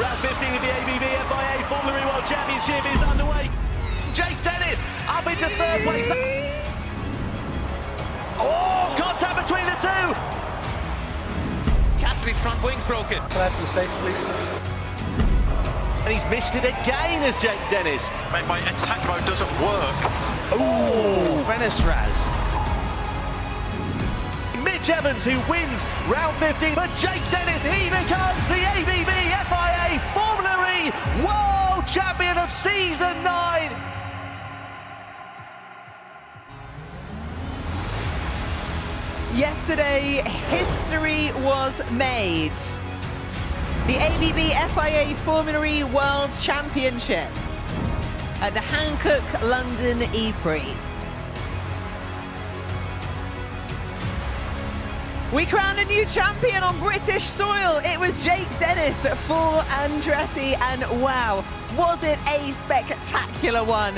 Round 15 of the ABB FIA Formula E World Championship is underway. Jake Dennis up into third place. Oh, contact between the two. Cassidy's front wing's broken. Can I have some space, please? And he's missed it again as Jake Dennis. Mate, my attack mode doesn't work. Oh, Fenestraz. Mitch Evans who wins round 15, but Jake Dennis, he becomes the ABB FIA Formula E World Champion of Season 9. Yesterday, history was made. The ABB FIA Formula E World Championship at the Hankook London E-Prix. We crowned a new champion on British soil. It was Jake Dennis for Andretti, and wow, was it a spectacular one.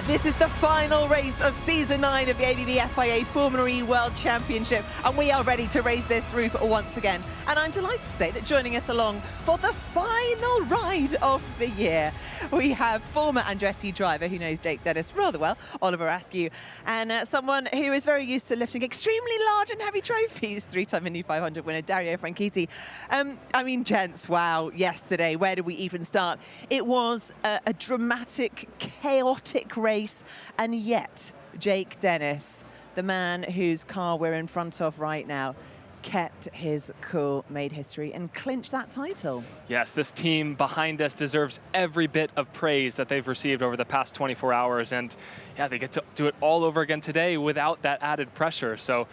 This is the final race of Season 9 of the ABB FIA Formula E World Championship, and we are ready to raise this roof once again. And I'm delighted to say that joining us along for the final ride of the year, we have former Andretti driver who knows Jake Dennis rather well, Oliver Askew, and someone who is very used to lifting extremely large and heavy trophies, three-time Indy 500 winner Dario Franchitti. I mean, gents, wow, yesterday, where do we even start? It was a dramatic, chaotic race, and yet Jake Dennis, the man whose car we're in front of right now, kept his cool, made history and clinched that title. Yes, this team behind us deserves every bit of praise that they've received over the past 24 hours, and yeah, they get to do it all over again today without that added pressure. So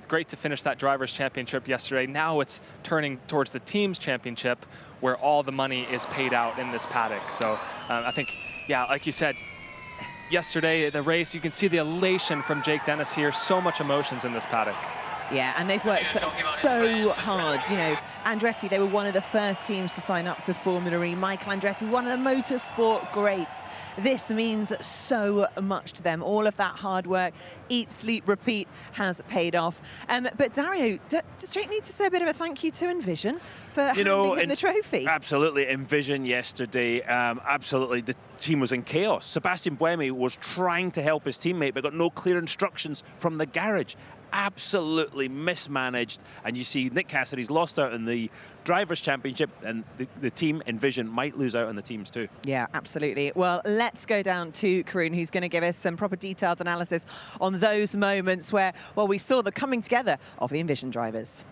great to finish that Drivers' Championship yesterday. Now it's turning towards the Teams' Championship, where all the money is paid out in this paddock. So I think, yeah, like you said, yesterday, the race, you can see the elation from Jake Dennis here. So much emotions in this paddock. Yeah, and they've worked so hard. You know, Andretti, they were one of the first teams to sign up to Formula E. Michael Andretti, one of the motorsport greats. This means so much to them. All of that hard work, eat, sleep, repeat, has paid off. But Dario, does Jake need to say a bit of a thank you to Envision for handing him the trophy? Absolutely, Envision yesterday, absolutely. The team was in chaos. Sebastian Buemi was trying to help his teammate, but got no clear instructions from the garage. Absolutely mismanaged, and you see Nick Cassidy's lost out in the Drivers' Championship, and the team Envision might lose out on the teams too. Yeah, absolutely. Well, let's go down to Karun, who's going to give us some proper detailed analysis on those moments where, well, we saw the coming together of the Envision drivers.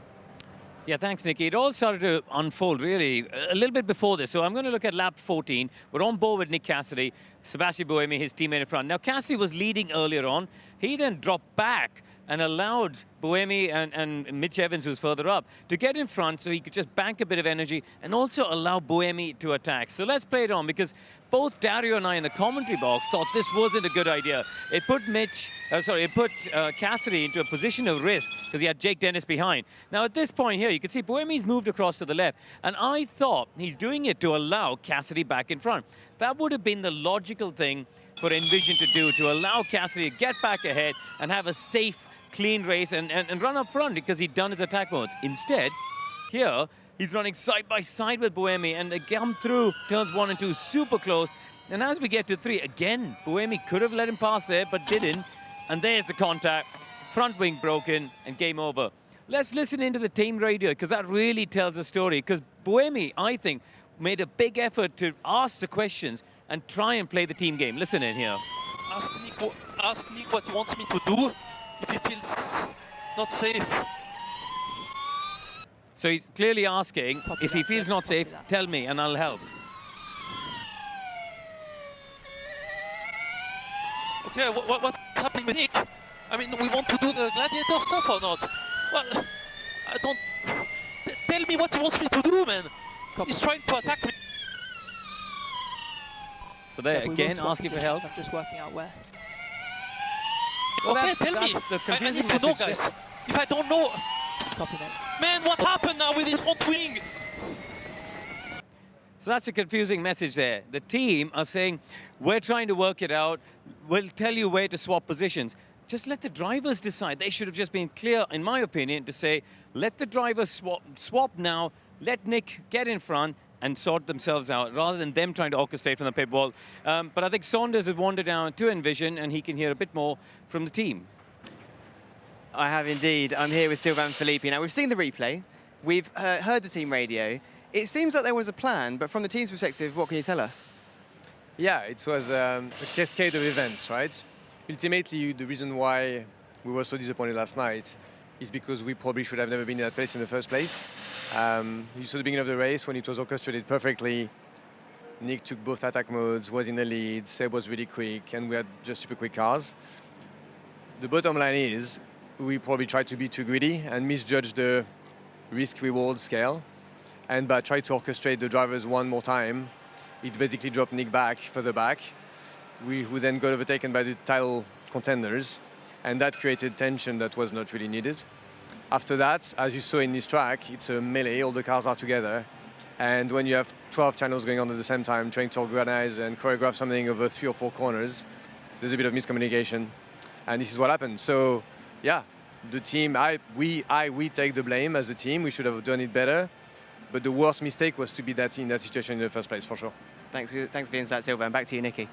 Yeah, thanks, Nikki. It all started to unfold, really, a little bit before this. So I'm going to look at lap 14. We're on board with Nick Cassidy, Sebastian Buemi, his teammate in front. Now, Cassidy was leading earlier on. He then dropped back and allowed Buemi and Mitch Evans, who's further up, to get in front so he could just bank a bit of energy and also allow Buemi to attack. So let's play it on, because both Dario and I in the commentary box thought this wasn't a good idea. It put Cassidy into a position of risk because he had Jake Dennis behind. Now at this point here, you can see Buemi's moved across to the left, and I thought he's doing it to allow Cassidy back in front. That would have been the logical thing for Envision to do, to allow Cassidy to get back ahead and have a safe, clean race and run up front, because he'd done his attack modes. Instead, here, he's running side by side with Buemi, and they come through turns 1 and 2 super close. And as we get to 3, again, Buemi could have let him pass there, but didn't. And there's the contact, front wing broken, and game over. Let's listen into the team radio, because that really tells a story. Because Buemi, I think, made a big effort to ask the questions and try and play the team game. Listen in here. Ask Nick what he wants me to do if he feels not safe. So he's clearly asking, if he feels not safe, tell me and I'll help. Okay, what's happening with Nick? I mean, we want to do the gladiator stuff or not? Well, I don't... Tell me what he wants me to do, man. He's trying to attack me. So there, again, asking for help. I'm just working out where. Well, okay, that's tell me. The I need to know, guys. If I don't know... Copy that. Man, what happened now with his front wing? So that's a confusing message there. The team are saying, we're trying to work it out. We'll tell you where to swap positions. Just let the drivers decide. They should have just been clear, in my opinion, to say, let the drivers swap now. Let Nick get in front, and sort themselves out rather than them trying to orchestrate from the pit wall. But I think Saunders has wandered down to Envision, and he can hear a bit more from the team. I have indeed. I'm here with Sylvain Philippe. Now, we've seen the replay. We've heard the team radio. It seems like there was a plan, but from the team's perspective, what can you tell us? Yeah, it was a cascade of events, right? Ultimately, the reason why we were so disappointed last night is because we probably should have never been in that place in the first place. You saw the beginning of the race when it was orchestrated perfectly. Nick took both attack modes, was in the lead, Seb was really quick, and we had just super quick cars. The bottom line is we probably tried to be too greedy and misjudged the risk-reward scale. And by trying to orchestrate the drivers one more time, it basically dropped Nick back, further back. We then got overtaken by the title contenders, and that created tension that was not really needed. After that, as you saw in this track, it's a melee, all the cars are together. And when you have 12 channels going on at the same time, trying to organize and choreograph something over 3 or 4 corners, there's a bit of miscommunication. And this is what happened. So, yeah, the team, we take the blame as a team. We should have done it better. But the worst mistake was to be in that situation in the first place, for sure. Thanks for the insight, Sylvain. Back to you, Nikki.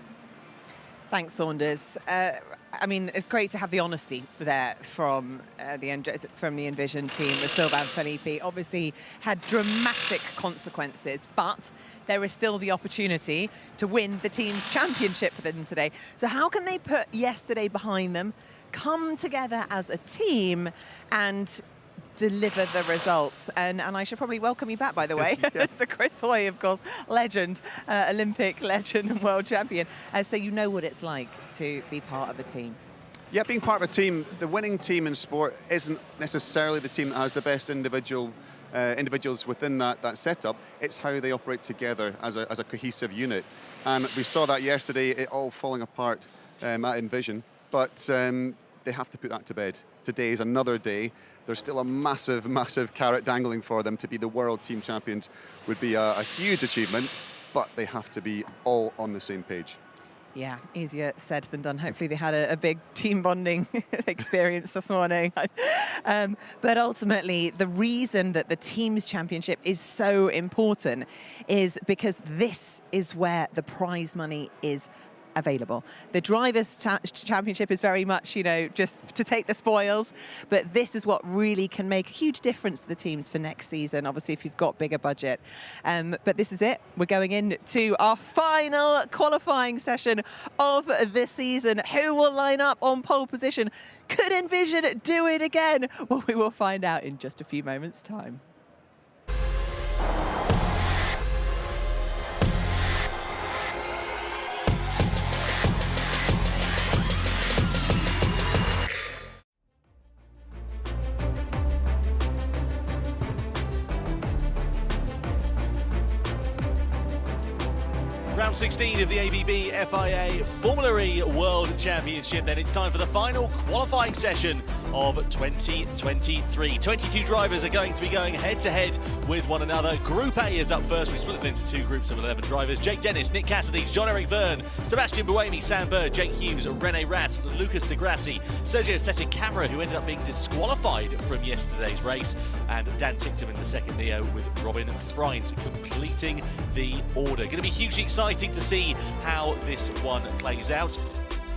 Thanks, Saunders. I mean, it's great to have the honesty there from the Envision team with Sylvain Philippe. Obviously had dramatic consequences, but there is still the opportunity to win the team's championship for them today. So how can they put yesterday behind them, come together as a team and deliver the results? And I should probably welcome you back, by the way. It's Chris Hoy, of course, legend, Olympic legend and world champion. So you know what it's like to be part of a team. Yeah, being part of a team, the winning team in sport isn't necessarily the team that has the best individuals within that setup. It's how they operate together as a cohesive unit. And we saw that yesterday, it all falling apart at Envision. But they have to put that to bed. Today is another day. There's still a massive, massive carrot dangling for them. To be the world team champions would be a huge achievement, but they have to be all on the same page. Yeah, easier said than done. Hopefully they had a big team bonding experience this morning. But ultimately, the reason that the team's championship is so important is because this is where the prize money is available. The Drivers' Championship is very much, just to take the spoils, but this is what really can make a huge difference to the teams for next season, obviously, if you've got bigger budget. But this is it. We're going into our final qualifying session of the season. Who will line up on pole position? Could Envision do it again? Well, we will find out in just a few moments' time. Round 16 of the ABB FIA Formula E World Championship. Then it's time for the final qualifying session of 2023. 22 drivers are going to be going head-to-head with one another. Group A is up first. We split them into 2 groups of 11 drivers. Jake Dennis, Nick Cassidy, Jean-Eric Verne, Sebastian Buemi, Sam Bird, Jake Hughes, Rene Rast, Lucas de Grassi, Sergio Settin-Camera, who ended up being disqualified from yesterday's race, and Dan Ticktum in the second Neo with Robin Freins completing the order. Going to be hugely exciting to see how this one plays out.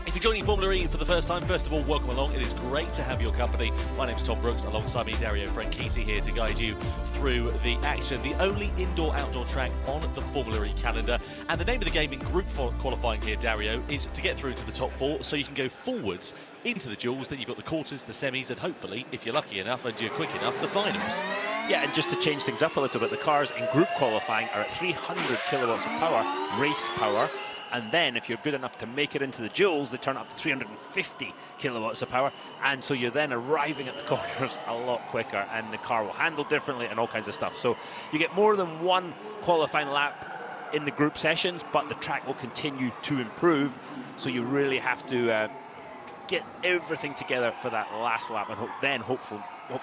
If you're joining Formula E for the first time, first of all, welcome along. It is great to have your company. My name's Tom Brooks, alongside me, Dario Franchitti, here to guide you through the action. The only indoor-outdoor track on the Formula E calendar. And the name of the game in group qualifying here, Dario, is to get through to the top 4 so you can go forwards into the duels. Then you've got the quarters, the semis, and hopefully, if you're lucky enough and you're quick enough, the finals. Yeah, and just to change things up a little bit, the cars in group qualifying are at 300 kilowatts of power, race power. And then if you're good enough to make it into the duels, they turn up to 350 kilowatts of power. And so you're then arriving at the corners a lot quicker, and the car will handle differently and all kinds of stuff. So you get more than one qualifying lap in the group sessions, but the track will continue to improve. So you really have to get everything together for that last lap, and then hopefully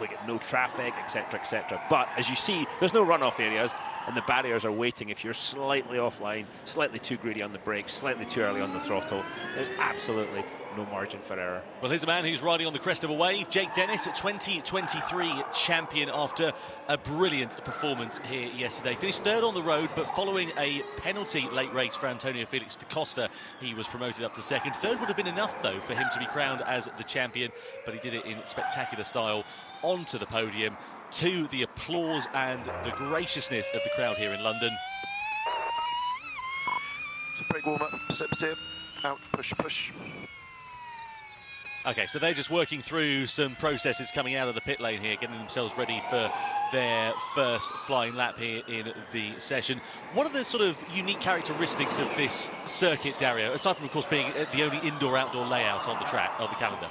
get no traffic, etc., etc. But as you see, there's no runoff areas, and the barriers are waiting if you're slightly offline, slightly too greedy on the brakes, slightly too early on the throttle. There's absolutely no margin for error. Well, here's a man who's riding on the crest of a wave. Jake Dennis, 2023 champion after a brilliant performance here yesterday. Finished third on the road, but following a penalty late race for Antonio Felix da Costa, he was promoted up to second. Third would have been enough, though, for him to be crowned as the champion, but he did it in spectacular style onto the podium, to the applause and the graciousness of the crowd here in London. So brake warm up, step, out, push. Okay, so they're just working through some processes coming out of the pit lane here, getting themselves ready for their first flying lap here in the session. What are the sort of unique characteristics of this circuit, Dario, aside from, of course, being the only indoor-outdoor layout on the track, on the calendar?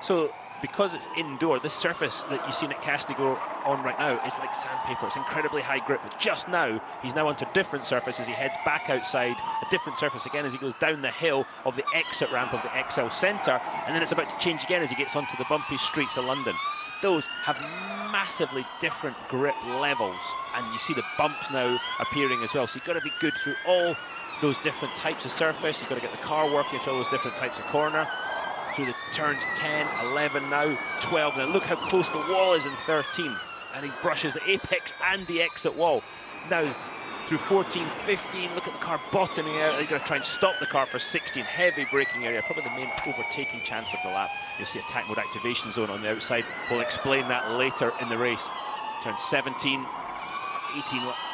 So, because it's indoor, this surface that you see Nick Cassidy go on right now is like sandpaper. It's incredibly high grip. But just now, he's now onto a different surface as he heads back outside, a different surface again as he goes down the hill of the exit ramp of the XL Centre, and then it's about to change again as he gets onto the bumpy streets of London. Those have massively different grip levels, and you see the bumps now appearing as well. So you've got to be good through all those different types of surface. You've got to get the car working through all those different types of corner. Through the turns 10, 11 now, 12. Now look how close the wall is in 13. And he brushes the apex and the exit wall. Now through 14, 15, look at the car bottoming out. They're going to try and stop the car for 16. Heavy braking area, probably the main overtaking chance of the lap. You'll see attack mode activation zone on the outside. We'll explain that later in the race. Turn 17, 18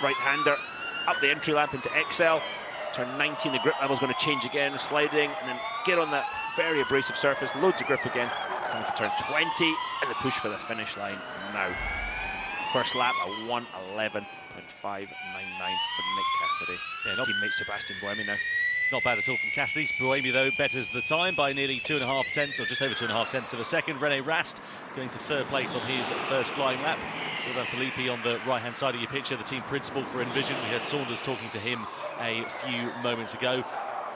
right-hander, up the entry lap into XL. Turn 19, the grip level's going to change again, sliding, and then get on that very abrasive surface, loads of grip again, coming to turn 20, and the push for the finish line now. First lap, a 1:11.599 for Nick Cassidy. His teammate Sebastian Buemi now. Not bad at all from Cassidy. Buemi, though, betters the time by nearly 2.5 tenths, or just over 2.5 tenths of a second. Rene Rast going to third place on his first flying lap. Sylvain Philippi on the right-hand side of your picture, the team principal for Envision. We had Saunders talking to him a few moments ago.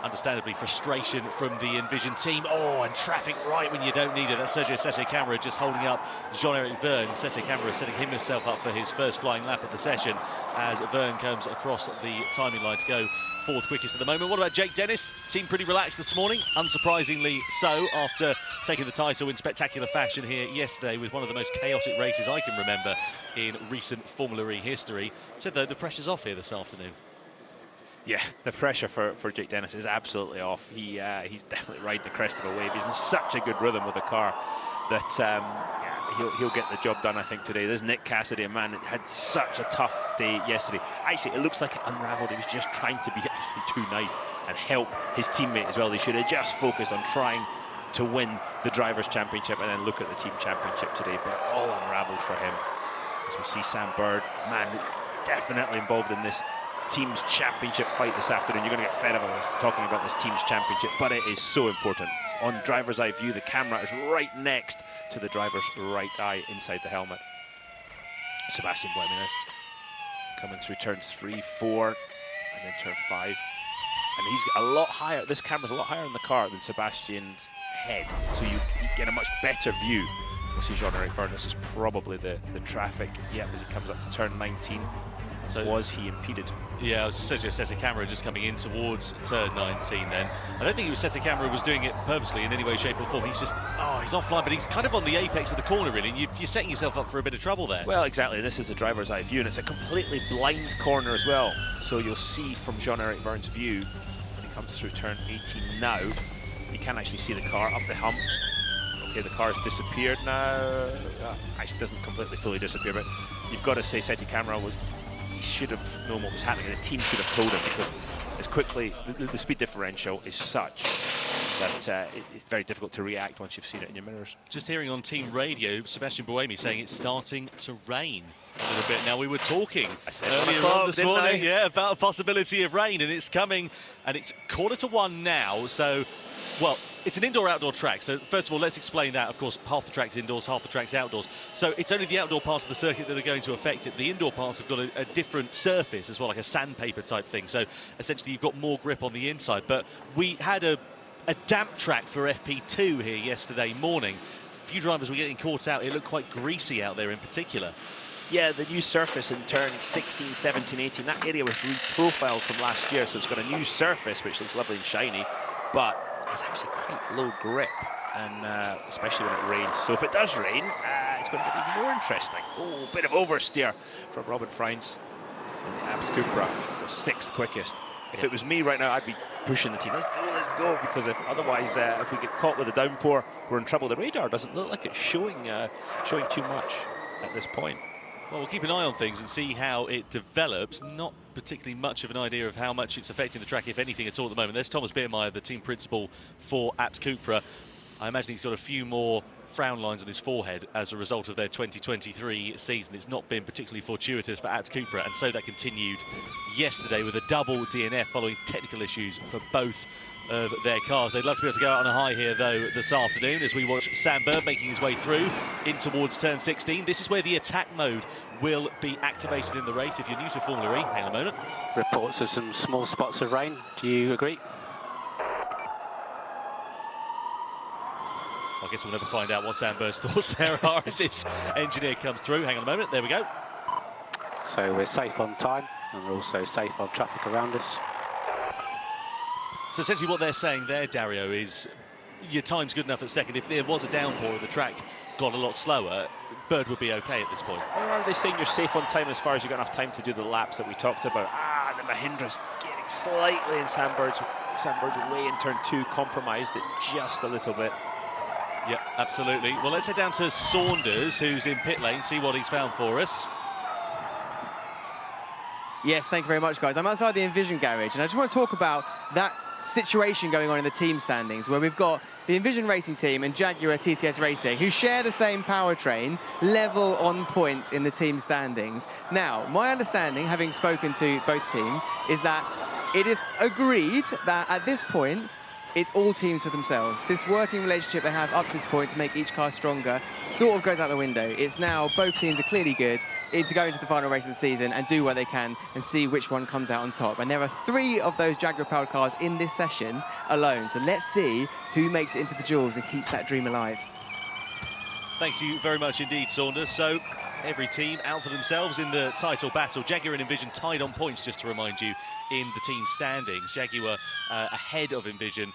Understandably, frustration from the Envision team. Oh, and traffic right when you don't need it. That's Sergio Sette Camara just holding up Jean-Eric Vergne. Sette Camara setting himself up for his first flying lap of the session as Vergne comes across the timing line to go fourth quickest at the moment. What about Jake Dennis? Seemed pretty relaxed this morning, unsurprisingly so, after taking the title in spectacular fashion here yesterday with one of the most chaotic races I can remember in recent Formula E history. Said, though, the pressure's off here this afternoon. Yeah, the pressure for Jake Dennis is absolutely off. He's definitely riding the crest of a wave. He's in such a good rhythm with the car that yeah, he'll get the job done, I think, today. There's Nick Cassidy, a man that had such a tough day yesterday. Actually, it looks like it unraveled. He was just trying to be actually too nice and help his teammate as well. They should have just focused on trying to win the Drivers' Championship and then look at the Team Championship today, but all unraveled for him. As we see Sam Bird, man, definitely involved in this Team's Championship fight this afternoon. You're going to get fed up of us talking about this Team's Championship, but it is so important. On driver's eye view, the camera is right next to the driver's right eye inside the helmet. Sebastian Buemi now coming through turns 3, 4, and then turn 5. And he's a lot higher. This camera's a lot higher in the car than Sebastian's head, so you get a much better view. We'll see Jean-Eric Vergne. This is probably the traffic. Yep, as he comes up to turn 19. So was he impeded? Yeah, it was Sergio Sette Camara just coming in towards turn 19 then. I don't think Sette Camara was doing it purposely in any way, shape or form. He's just, he's offline, but he's kind of on the apex of the corner, really, and you're setting yourself up for a bit of trouble there. Well, exactly. This is a driver's eye view, and it's a completely blind corner as well. So you'll see from Jean-Eric Vergne's view, when he comes through turn 18 now, you can actually see the car up the hump. Okay, the car has disappeared now. Actually, doesn't completely fully disappear, but you've got to say Sette Camara was... He should have known what was happening. The team should have told him, because as quickly the speed differential is such that it's very difficult to react once you've seen it in your mirrors. Just hearing on team radio, Sebastian Buemi saying it's starting to rain a little bit. Now, we were talking earlier on this morning, about a possibility of rain, and it's coming, and it's 1:45 now. So, well, it's an indoor-outdoor track. So, first of all, let's explain that. Of course, half the track's indoors, half the track's outdoors. So, it's only the outdoor parts of the circuit that are going to affect it. The indoor parts have got a different surface as well, like a sandpaper type thing. So, essentially, you've got more grip on the inside. But we had a damp track for FP2 here yesterday morning. A few drivers were getting caught out. It looked quite greasy out there in particular. Yeah, the new surface in turn 16, 17, 18, that area was reprofiled from last year, so it's got a new surface which looks lovely and shiny, but is actually quite low grip, and especially when it rains. So if it does rain, it's going to get even more interesting. Oh, bit of oversteer from Robin Freins. And the Abs Cupra was 6th quickest. If it was me right now, I'd be pushing the team. Let's go, because otherwise, if we get caught with a downpour, we're in trouble. The radar doesn't look like it's showing too much at this point. Well, we'll keep an eye on things and see how it develops. Not particularly much of an idea of how much it's affecting the track, if anything at all at the moment. There's Thomas Biermeier, the team principal for Abs Cupra. I imagine he's got a few more frown lines on his forehead as a result of their 2023 season. It's not been particularly fortuitous for Abs Cupra, and so that continued yesterday with a double DNF following technical issues for both of their cars. They'd love to be able to go out on a high here, though, this afternoon as we watch Sam Bird making his way through in towards turn 16. This is where the attack mode will be activated in the race. If you're new to Formula E, hang on a moment. Reports of some small spots of rain. Do you agree? I guess we'll never find out what Sam Bird's thoughts there are as his engineer comes through. Hang on a moment, there we go. So we're safe on time, and we're also safe on traffic around us. So essentially what they're saying there, Dario, is your time's good enough at second. If there was a downpour and the track got a lot slower, Bird would be okay at this point. Or are they saying you're safe on time as far as you've got enough time to do the laps that we talked about? The Mahindra's getting slightly in Sam Bird's way in turn 2, compromised it just a little bit. Yeah, absolutely. Well, let's head down to Saunders, who's in pit lane, see what he's found for us. Yes, thank you very much, guys. I'm outside the Envision garage, and I just want to talk about that situation going on in the team standings, where we've got the Envision Racing team and Jaguar TCS Racing, who share the same powertrain, level on points in the team standings. Now, my understanding, having spoken to both teams, is that it is agreed that at this point, it's all teams for themselves. This working relationship they have up to this point to make each car stronger sort of goes out the window. It's now both teams are clearly good to go into the final race of the season and do what they can and see which one comes out on top. And there are 3 of those Jaguar-powered cars in this session alone. So let's see who makes it into the duels and keeps that dream alive. Thank you very much indeed, Saunders. So every team out for themselves in the title battle. Jaguar and Envision tied on points, just to remind you, in the team standings. Jaguar ahead of Envision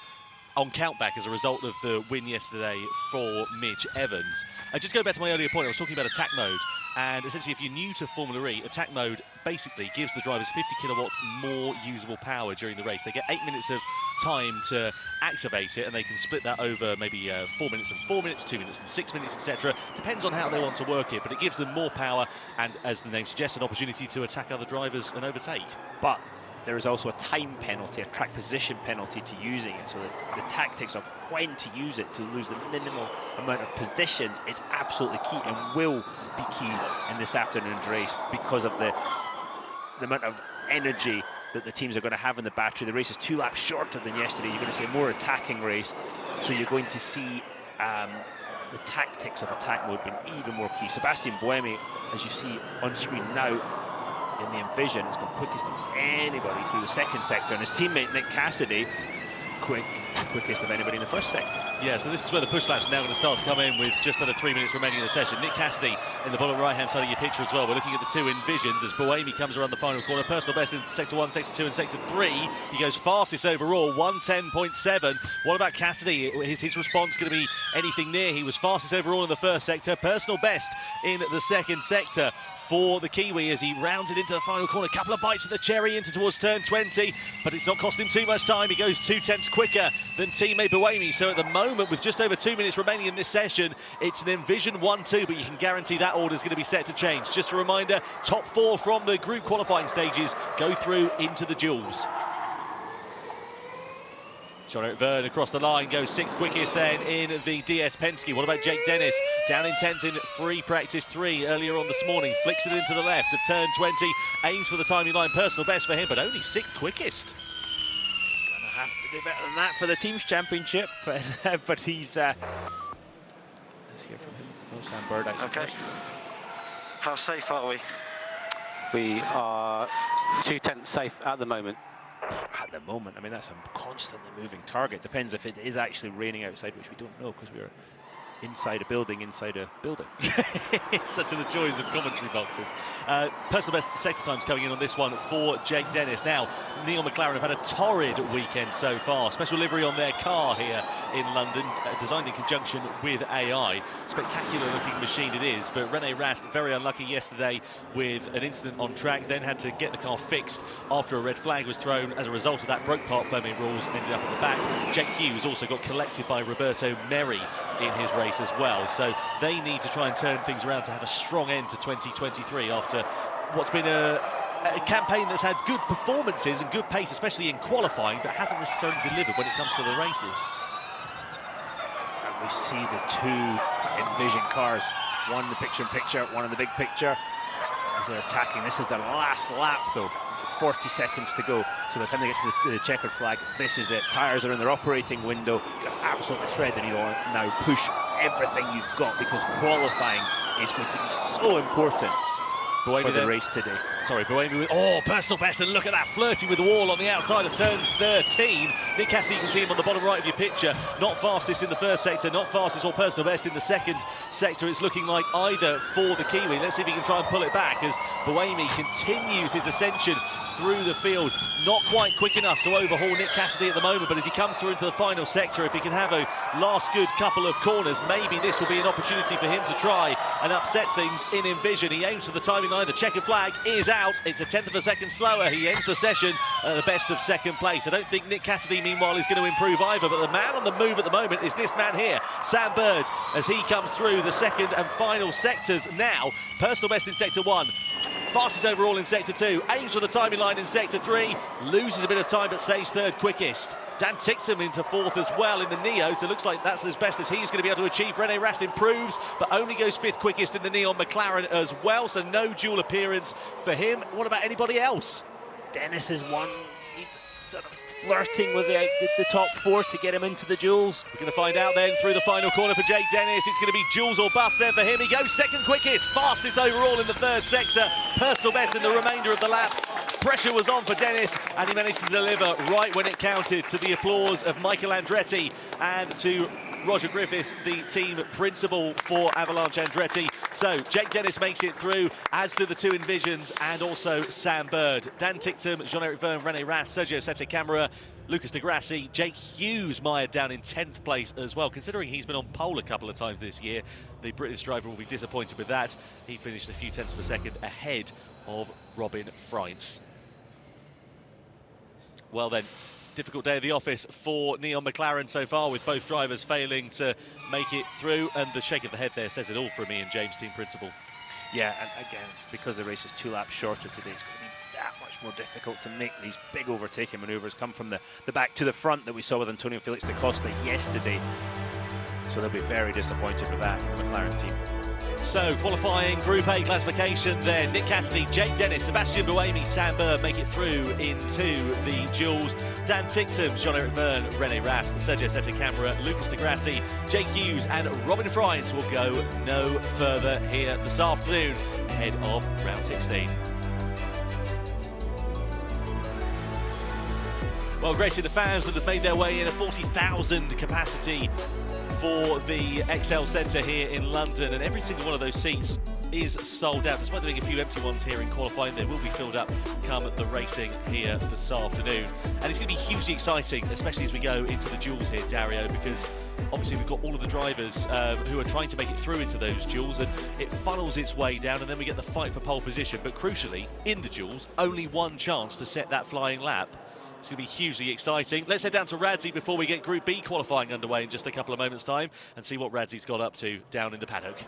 on countback as a result of the win yesterday for Midge Evans. Just go back to my earlier point, I was talking about attack mode, and essentially if you're new to Formula E, attack mode basically gives the drivers 50 kilowatts more usable power during the race. They get 8 minutes of time to activate it, and they can split that over maybe 4 minutes and 4 minutes, 2 minutes and 6 minutes, etc. Depends on how they want to work it, but it gives them more power and, as the name suggests, an opportunity to attack other drivers and overtake. But there is also a time penalty, a track position penalty to using it, so that the tactics of when to use it to lose the minimal amount of positions is absolutely key and will be key in this afternoon's race because of the amount of energy that the teams are going to have in the battery. The race is 2 laps shorter than yesterday. You're going to see a more attacking race, so you're going to see the tactics of attack mode being even more key. Sebastian Buemi, as you see on screen now, in the Envision, has gone quickest of anybody through the second sector, and his teammate Nick Cassidy quickest of anybody in the first sector. Yeah, so this is where the push laps are now going to start to come in with just under 3 minutes remaining in the session. Nick Cassidy in the bottom right-hand side of your picture as well. We're looking at the 2 Envisions as Buemi comes around the final corner. Personal best in sector 1, sector 2 and sector 3. He goes fastest overall, 1:10.7. What about Cassidy? Is his response going to be anything near? He was fastest overall in the first sector. Personal best in the second sector for the Kiwi as he rounds it into the final corner. A couple of bites of the cherry into towards turn 20, but it's not cost him too much time. He goes 2/10 quicker than teammate Buemi. So at the moment, with just over 2 minutes remaining in this session, it's an Envision 1-2, but you can guarantee that order is going to be set to change. Just a reminder, top 4 from the group qualifying stages go through into the duels. Jean-Eric Verne across the line goes 6th quickest then in the DS Penske. What about Jake Dennis? Down in 10th in free practice 3 earlier on this morning. Flicks it into the left of turn 20. Aims for the timing line. Personal best for him, but only 6th quickest. He's going to have to do better than that for the team's championship. But he's... let's hear from him. No, Sam Bird actually. Okay. How safe are we? We are 2/10 safe at the moment. At the moment, I mean, that's a constantly moving target. Depends if it is actually raining outside, which we don't know because we're inside a building, inside a building. Such are the joys of commentary boxes. Personal best sector times coming in on this one for Jake Dennis. Now, Neil McLaren have had a torrid weekend so far. Special livery on their car here in London, designed in conjunction with AI. Spectacular looking machine it is, but Rene Rast very unlucky yesterday with an incident on track, then had to get the car fixed after a red flag was thrown. As a result of that, broke part firming rules, ended up at the back. Jake Hughes also got collected by Roberto Merri in his race as well, so they need to try and turn things around to have a strong end to 2023 after what's been a campaign that's had good performances and good pace, especially in qualifying, but hasn't necessarily delivered when it comes to the races. And we see the two Envision cars, one in the picture-in-picture, one in the big picture, as they're attacking. This is their last lap though, 40 seconds to go, so by the time they get to the checkered flag, this is it. Tyres are in their operating window. You've got to absolutely thread the needle now, push everything you've got, because qualifying is going to be so important for the race today. Sorry, Buemi with, personal best, and look at that, flirting with the wall on the outside of turn 13. Nick Cassidy, you can see him on the bottom right of your picture. Not fastest in the first sector, not fastest or personal best in the second sector. It's looking like either for the Kiwi. Let's see if he can try and pull it back as Buemi continues his ascension through the field. Not quite quick enough to overhaul Nick Cassidy at the moment, but as he comes through into the final sector, if he can have a last good couple of corners, maybe this will be an opportunity for him to try and upset things in Envision. He aims for the timing line. The checkered flag is out. It's a 10th of a second slower. He ends the session at the best of second place. I don't think Nick Cassidy, meanwhile, is going to improve either, but the man on the move at the moment is this man here, Sam Bird, as he comes through the second and final sectors now. Personal best in sector 1. Fastest overall in sector 2, aims for the timing line in sector 3, loses a bit of time but stays third quickest. Dan Ticktum into 4th as well in the Neo, so it looks like that's as best as he's going to be able to achieve. Rene Rast improves, but only goes 5th quickest in the Neon McLaren as well, so no dual appearance for him. What about anybody else? Dennis is one. He's sort of flirting with the top 4 to get him into the duels. We're going to find out then through the final corner for Jake Dennis. It's going to be duels or bust there for him. He goes 2nd quickest, fastest overall in the 3rd sector, personal best in the remainder of the lap. Pressure was on for Dennis, and he managed to deliver right when it counted, to the applause of Michael Andretti and to Roger Griffiths, the team principal for Avalanche Andretti. So Jake Dennis makes it through, as do the two Envisions and also Sam Bird. Dan Ticktum, Jean-Eric Verne, Rene Rast, Sergio Sette Camara, Lucas de Grassi, Jake Hughes mired down in 10th place as well. Considering he's been on pole a couple of times this year, the British driver will be disappointed with that. He finished a few tenths of a second ahead of Robin Freitz. Well then, difficult day at the office for Neon McLaren so far, with both drivers failing to make it through, and the shake of the head there says it all for me and James, team principal. Yeah, and again, because the race is 2 laps shorter today, it's going to be that much more difficult to make these big overtaking manoeuvres come from the back to the front that we saw with Antonio Felix da Costa yesterday. So they'll be very disappointed with that, the McLaren team. So, qualifying Group A classification then. Nick Cassidy, Jake Dennis, Sebastian Buemi, Sam Bird make it through into the duels. Dan Ticktum, Jean-Eric Verne, Rene Rast, Sergio Sette Camara, Lucas de Grassi, Jake Hughes and Robin Freitz will go no further here this afternoon ahead of round 16. Well, Gracie, the fans that have made their way in a 40,000 capacity for the XL Centre here in London, and every single one of those seats is sold out. Despite there being a few empty ones here in qualifying, they will be filled up come the racing here this afternoon. And it's going to be hugely exciting, especially as we go into the duels here, Dario, because obviously we've got all of the drivers who are trying to make it through into those duels, and it funnels its way down, and then we get the fight for pole position. But crucially, in the duels, only one chance to set that flying lap. It's going to be hugely exciting. Let's head down to Radzi before we get Group B qualifying underway in just a couple of moments' time and see what Radzi's got up to down in the paddock.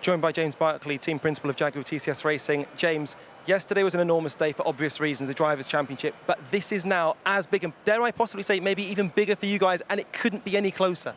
Joined by James Barkley, team principal of Jaguar TCS Racing. James, yesterday was an enormous day for obvious reasons, the Drivers' Championship, but this is now as big and, dare I possibly say, maybe even bigger for you guys, and it couldn't be any closer.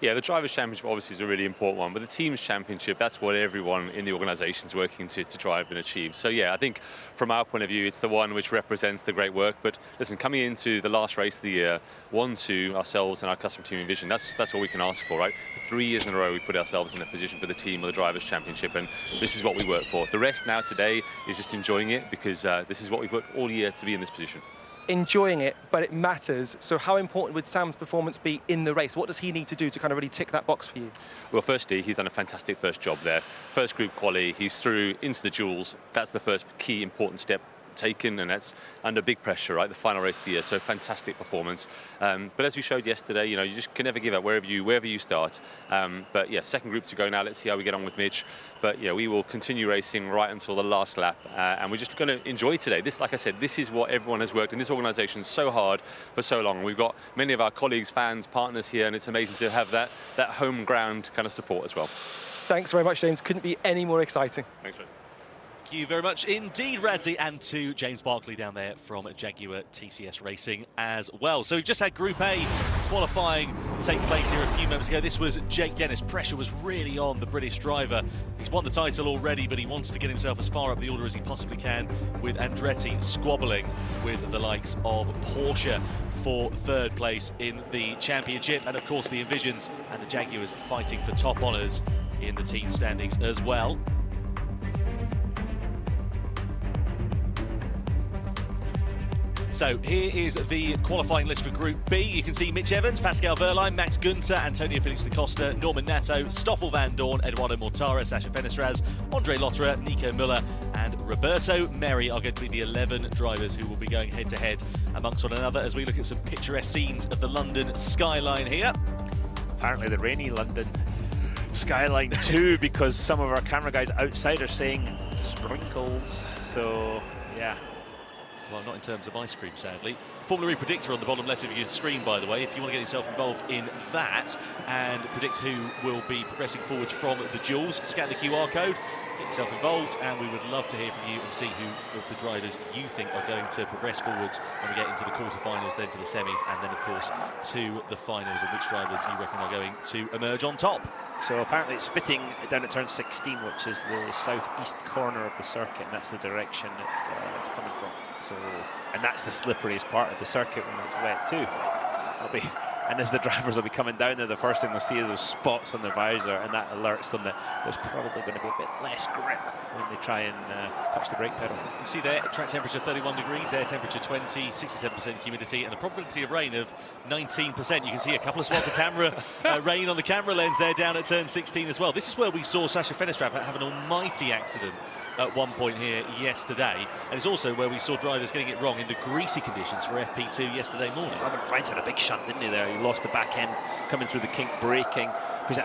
Yeah, the Drivers' Championship obviously is a really important one, but the Teams' Championship, that's what everyone in the organisation is working to drive and achieve. So yeah, I think from our point of view, it's the one which represents the great work. But listen, coming into the last race of the year, 1-2, ourselves and our custom team Envision, that's all we can ask for, right? 3 years in a row, we put ourselves in a position for the team or the Drivers' Championship, and this is what we work for. The rest now today is just enjoying it, because this is what we've worked all year to be in this position. enjoying it, but it matters. So how important would Sam's performance be in the race? What does he need to do to kind of really tick that box for you? Well, firstly, he's done a fantastic first job there. First group quali, he's through into the duels. That's the first key important step taken, and that's under big pressure, right? The final race of the year, so fantastic performance. But as we showed yesterday, you know, you just can never give up wherever you start. But yeah, second group to go now. Let's see how we get on with Mitch. But yeah, we will continue racing right until the last lap, and we're just going to enjoy today. This, like I said, this is what everyone has worked in this organisation so hard for so long. We've got many of our colleagues, fans, partners here, and it's amazing to have that home ground kind of support as well. Thanks very much, James. Couldn't be any more exciting. Thanks, Red. Thank you very much indeed, Radzi, and to James Barkley down there from Jaguar TCS Racing as well. So we've just had Group A qualifying take place here a few moments ago. This was Jake Dennis. Pressure was really on the British driver. He's won the title already, but he wants to get himself as far up the order as he possibly can, with Andretti squabbling with the likes of Porsche for third place in the championship. And of course the Envisions and the Jaguars fighting for top honours in the team standings as well. So here is the qualifying list for Group B. You can see Mitch Evans, Pascal Wehrlein, Max Günther, Antonio Felix da Costa, Norman Nato, Stoffel van Dorn, Eduardo Mortara, Sasha Fenestraz, Andre Lotterer, Nico Müller and Roberto Merri are going to be the 11 drivers who will be going head-to-head amongst one another as we look at some picturesque scenes of the London skyline here. Apparently the rainy London skyline too, because some of our camera guys outside are saying sprinkles. So, yeah. Well, not in terms of ice cream, sadly. Formula E predictor on the bottom left of your screen, by the way, if you want to get yourself involved in that and predict who will be progressing forwards from the duels. Scan the QR code, get yourself involved, and we would love to hear from you and see who of the drivers you think are going to progress forwards when we get into the quarterfinals, then to the semis, and then, of course, to the finals, and which drivers you reckon are going to emerge on top. So apparently it's spitting down at turn 16, which is the southeast corner of the circuit, and that's the direction it's coming from. So, and that's the slipperiest part of the circuit when it's wet too. And as the drivers will be coming down there, the first thing they'll see is those spots on the visor, and that alerts them that there's probably going to be a bit less grip when they try and touch the brake pedal. You see there, track temperature 31 degrees, air temperature 20, 67% humidity, and a probability of rain of 19%. You can see a couple of spots of camera rain on the camera lens there down at turn 16 as well. This is where we saw Sasha Fenestraz have an almighty accident at one point here yesterday, and it's also where we saw drivers getting it wrong in the greasy conditions for FP2 yesterday morning. Robin French had a big shunt, didn't he, there? He lost the back end coming through the kink braking, because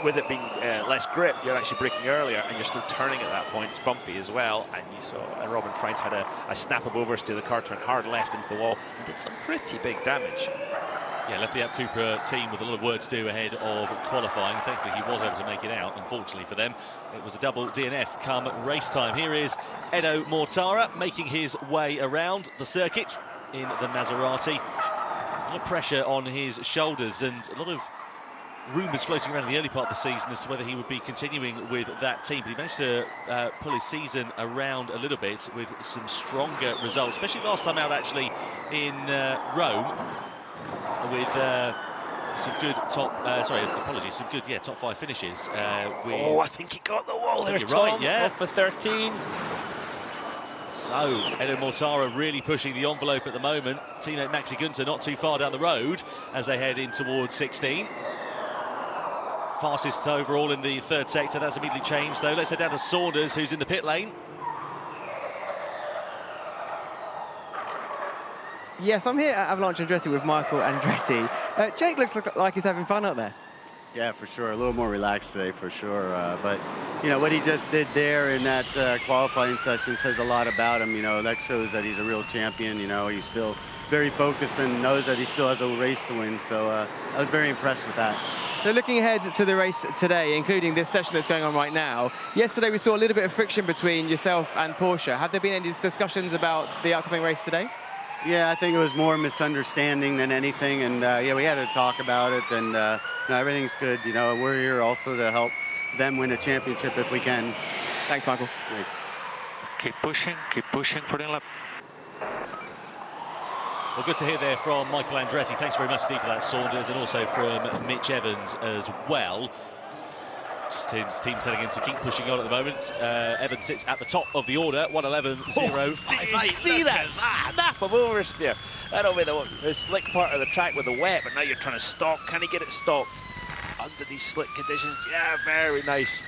with it being less grip, you're actually braking earlier and you're still turning at that point. It's bumpy as well, and you saw Robin French had a snap of oversteer. The car turned hard left into the wall and did some pretty big damage. Yeah, left the App Cooper team with a lot of work to do ahead of qualifying. Thankfully, he was able to make it out. Unfortunately for them, it was a double DNF come race time. Here is Edo Mortara making his way around the circuit in the Maserati. A lot of pressure on his shoulders and a lot of rumours floating around in the early part of the season as to whether he would be continuing with that team. But he managed to pull his season around a little bit with some stronger results, especially last time out actually in Rome, with some good top top 5 finishes. I think he got the wall there, you're Tom. right, yeah. Off for 13. So, Edo Mortara really pushing the envelope at the moment. Teammate Maxi Günther not too far down the road as they head in towards 16. Fastest overall in the third sector. That's immediately changed, though. Let's head down to Saunders, who's in the pit lane. Yes, I'm here at Avalanche Andretti with Michael Andretti. Jake looks like he's having fun out there. Yeah, for sure. A little more relaxed today, for sure. But, you know, what he just did there in that qualifying session says a lot about him. You know, that shows that he's a real champion. You know, he's still very focused and knows that he still has a race to win. So I was very impressed with that. So looking ahead to the race today, including this session that's going on right now, yesterday we saw a little bit of friction between yourself and Porsche. Have there been any discussions about the upcoming race today? Yeah, I think it was more misunderstanding than anything, and yeah, we had to talk about it, and no, everything's good. You know, we're here also to help them win a championship if we can. Thanks, Michael. Thanks. Keep pushing for the lap. Well, good to hear there from Michael Andretti. Thanks very much indeed for that, Saunders, and also from Mitch Evans as well. Just Tim's team telling him to keep pushing on at the moment. Evans sits at the top of the order, 1:11.058. See that snap of oversteer. That'll be the slick part of the track with the wet, but now you're trying to stop. Can he get it stopped under these slick conditions? Yeah, very nice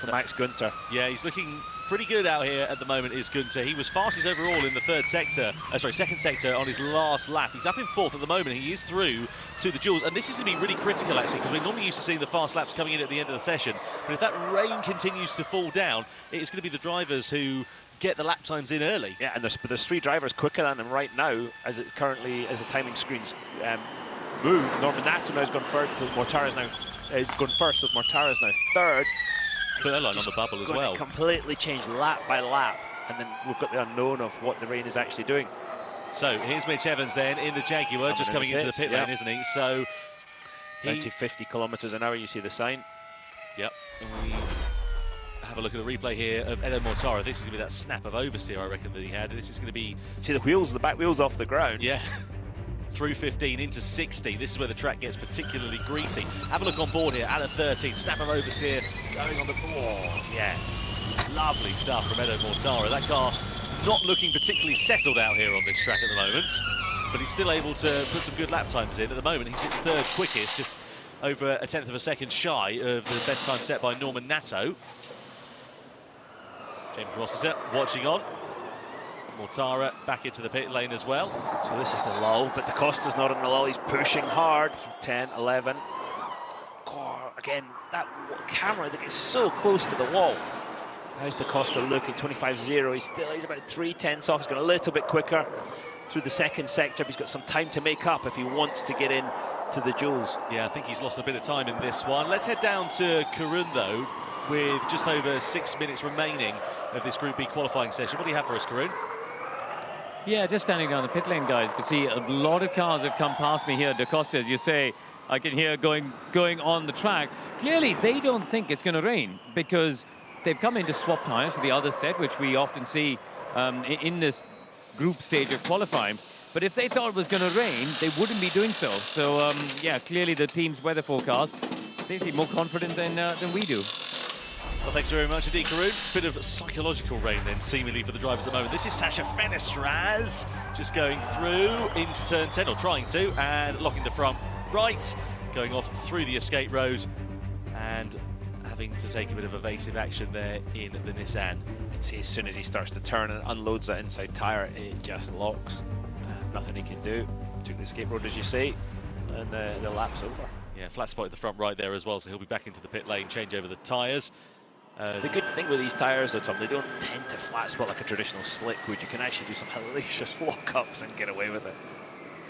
for Max Günther. Yeah, he's looking pretty good out here at the moment, is Günther. He was fastest overall in the second sector on his last lap. He's up in fourth at the moment. He is through to the duels, and this is going to be really critical actually, because we're normally used to seeing the fast laps coming in at the end of the session. But if that rain continues to fall down, it's going to be the drivers who get the lap times in early. Yeah, and there's 3 drivers quicker than him right now, as it currently, as the timing screens move. Norman Nato now has gone first, so Mortara's now going first, with Mortara's now third. Furlong on the bubble as well. Completely change lap by lap, and then we've got the unknown of what the rain is actually doing. So here's Mitch Evans then in the Jaguar, just coming into the pit lane, isn't he? So down to 50 kilometres an hour, you see the sign. Yep. And we have a look at a replay here of Edo Mortara. This is going to be that snap of oversteer, I reckon, that he had. This is going to be... See the wheels, the back wheels off the ground. Yeah. Through 15 into 16. This is where the track gets particularly greasy. Have a look on board here. At a 13, snap of oversteer going on the board. Yeah, lovely stuff from Edo Mortara. That car not looking particularly settled out here on this track at the moment, but he's still able to put some good lap times in. At the moment, he sits third quickest, just over a tenth of a second shy of the best time set by Norman Nato. James Ross is watching on. Mortara back into the pit lane as well. So this is the lull, but Da Costa's not in the lull. He's pushing hard from 10, 11. God, again, that camera that gets so close to the wall. How's Da Costa looking? 25.0. He's about 3/10 off. He's gone a little bit quicker through the second sector. But he's got some time to make up if he wants to get in to the duels. Yeah, I think he's lost a bit of time in this one. Let's head down to Karun though, with just over 6 minutes remaining of this Group B qualifying session. What do you have for us, Karun? Yeah, just standing down the pit lane, guys. You can see a lot of cars have come past me here. Da Costa, as you say, I can hear going on the track. Clearly, they don't think it's going to rain because they've come in to swap tyres for the other set, which we often see in this group stage of qualifying. But if they thought it was going to rain, they wouldn't be doing so. So, yeah, clearly the team's weather forecast, they seem more confident than we do. Well, thanks very much indeed, Karun. Bit of psychological rain then, seemingly, for the drivers at the moment. This is Sasha Fenestraz just going through into turn 10, or trying to, and locking the front right, going off through the escape road, and having to take a bit of evasive action there in the Nissan. You can see as soon as he starts to turn and unloads that inside tyre, it just locks. Nothing he can do. Took the escape road, as you say, and the lap's over. Yeah, flat spot at the front right there as well, so he'll be back into the pit lane, change over the tyres. The good thing with these tyres, though, Tom, they don't tend to flat spot like a traditional slick would. You can actually do some hellacious lock-ups and get away with it.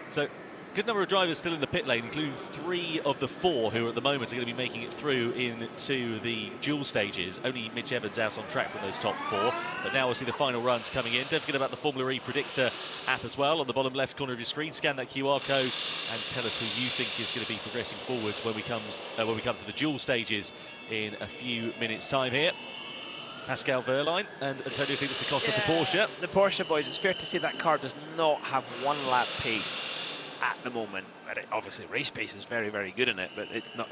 So, good number of drivers still in the pit lane, including 3 of the 4 who at the moment are going to be making it through into the dual stages. Only Mitch Evans out on track from those top 4. But now we'll see the final runs coming in. Don't forget about the Formula E Predictor app as well. On the bottom left corner of your screen, scan that QR code and tell us who you think is going to be progressing forwards when we come to the dual stages in a few minutes' time here. Pascal Wehrlein and Antonio Felix da Costa for Porsche. The Porsche boys, it's fair to say that car does not have 1 lap pace at the moment. Obviously race pace is very, very good in it, but it's not,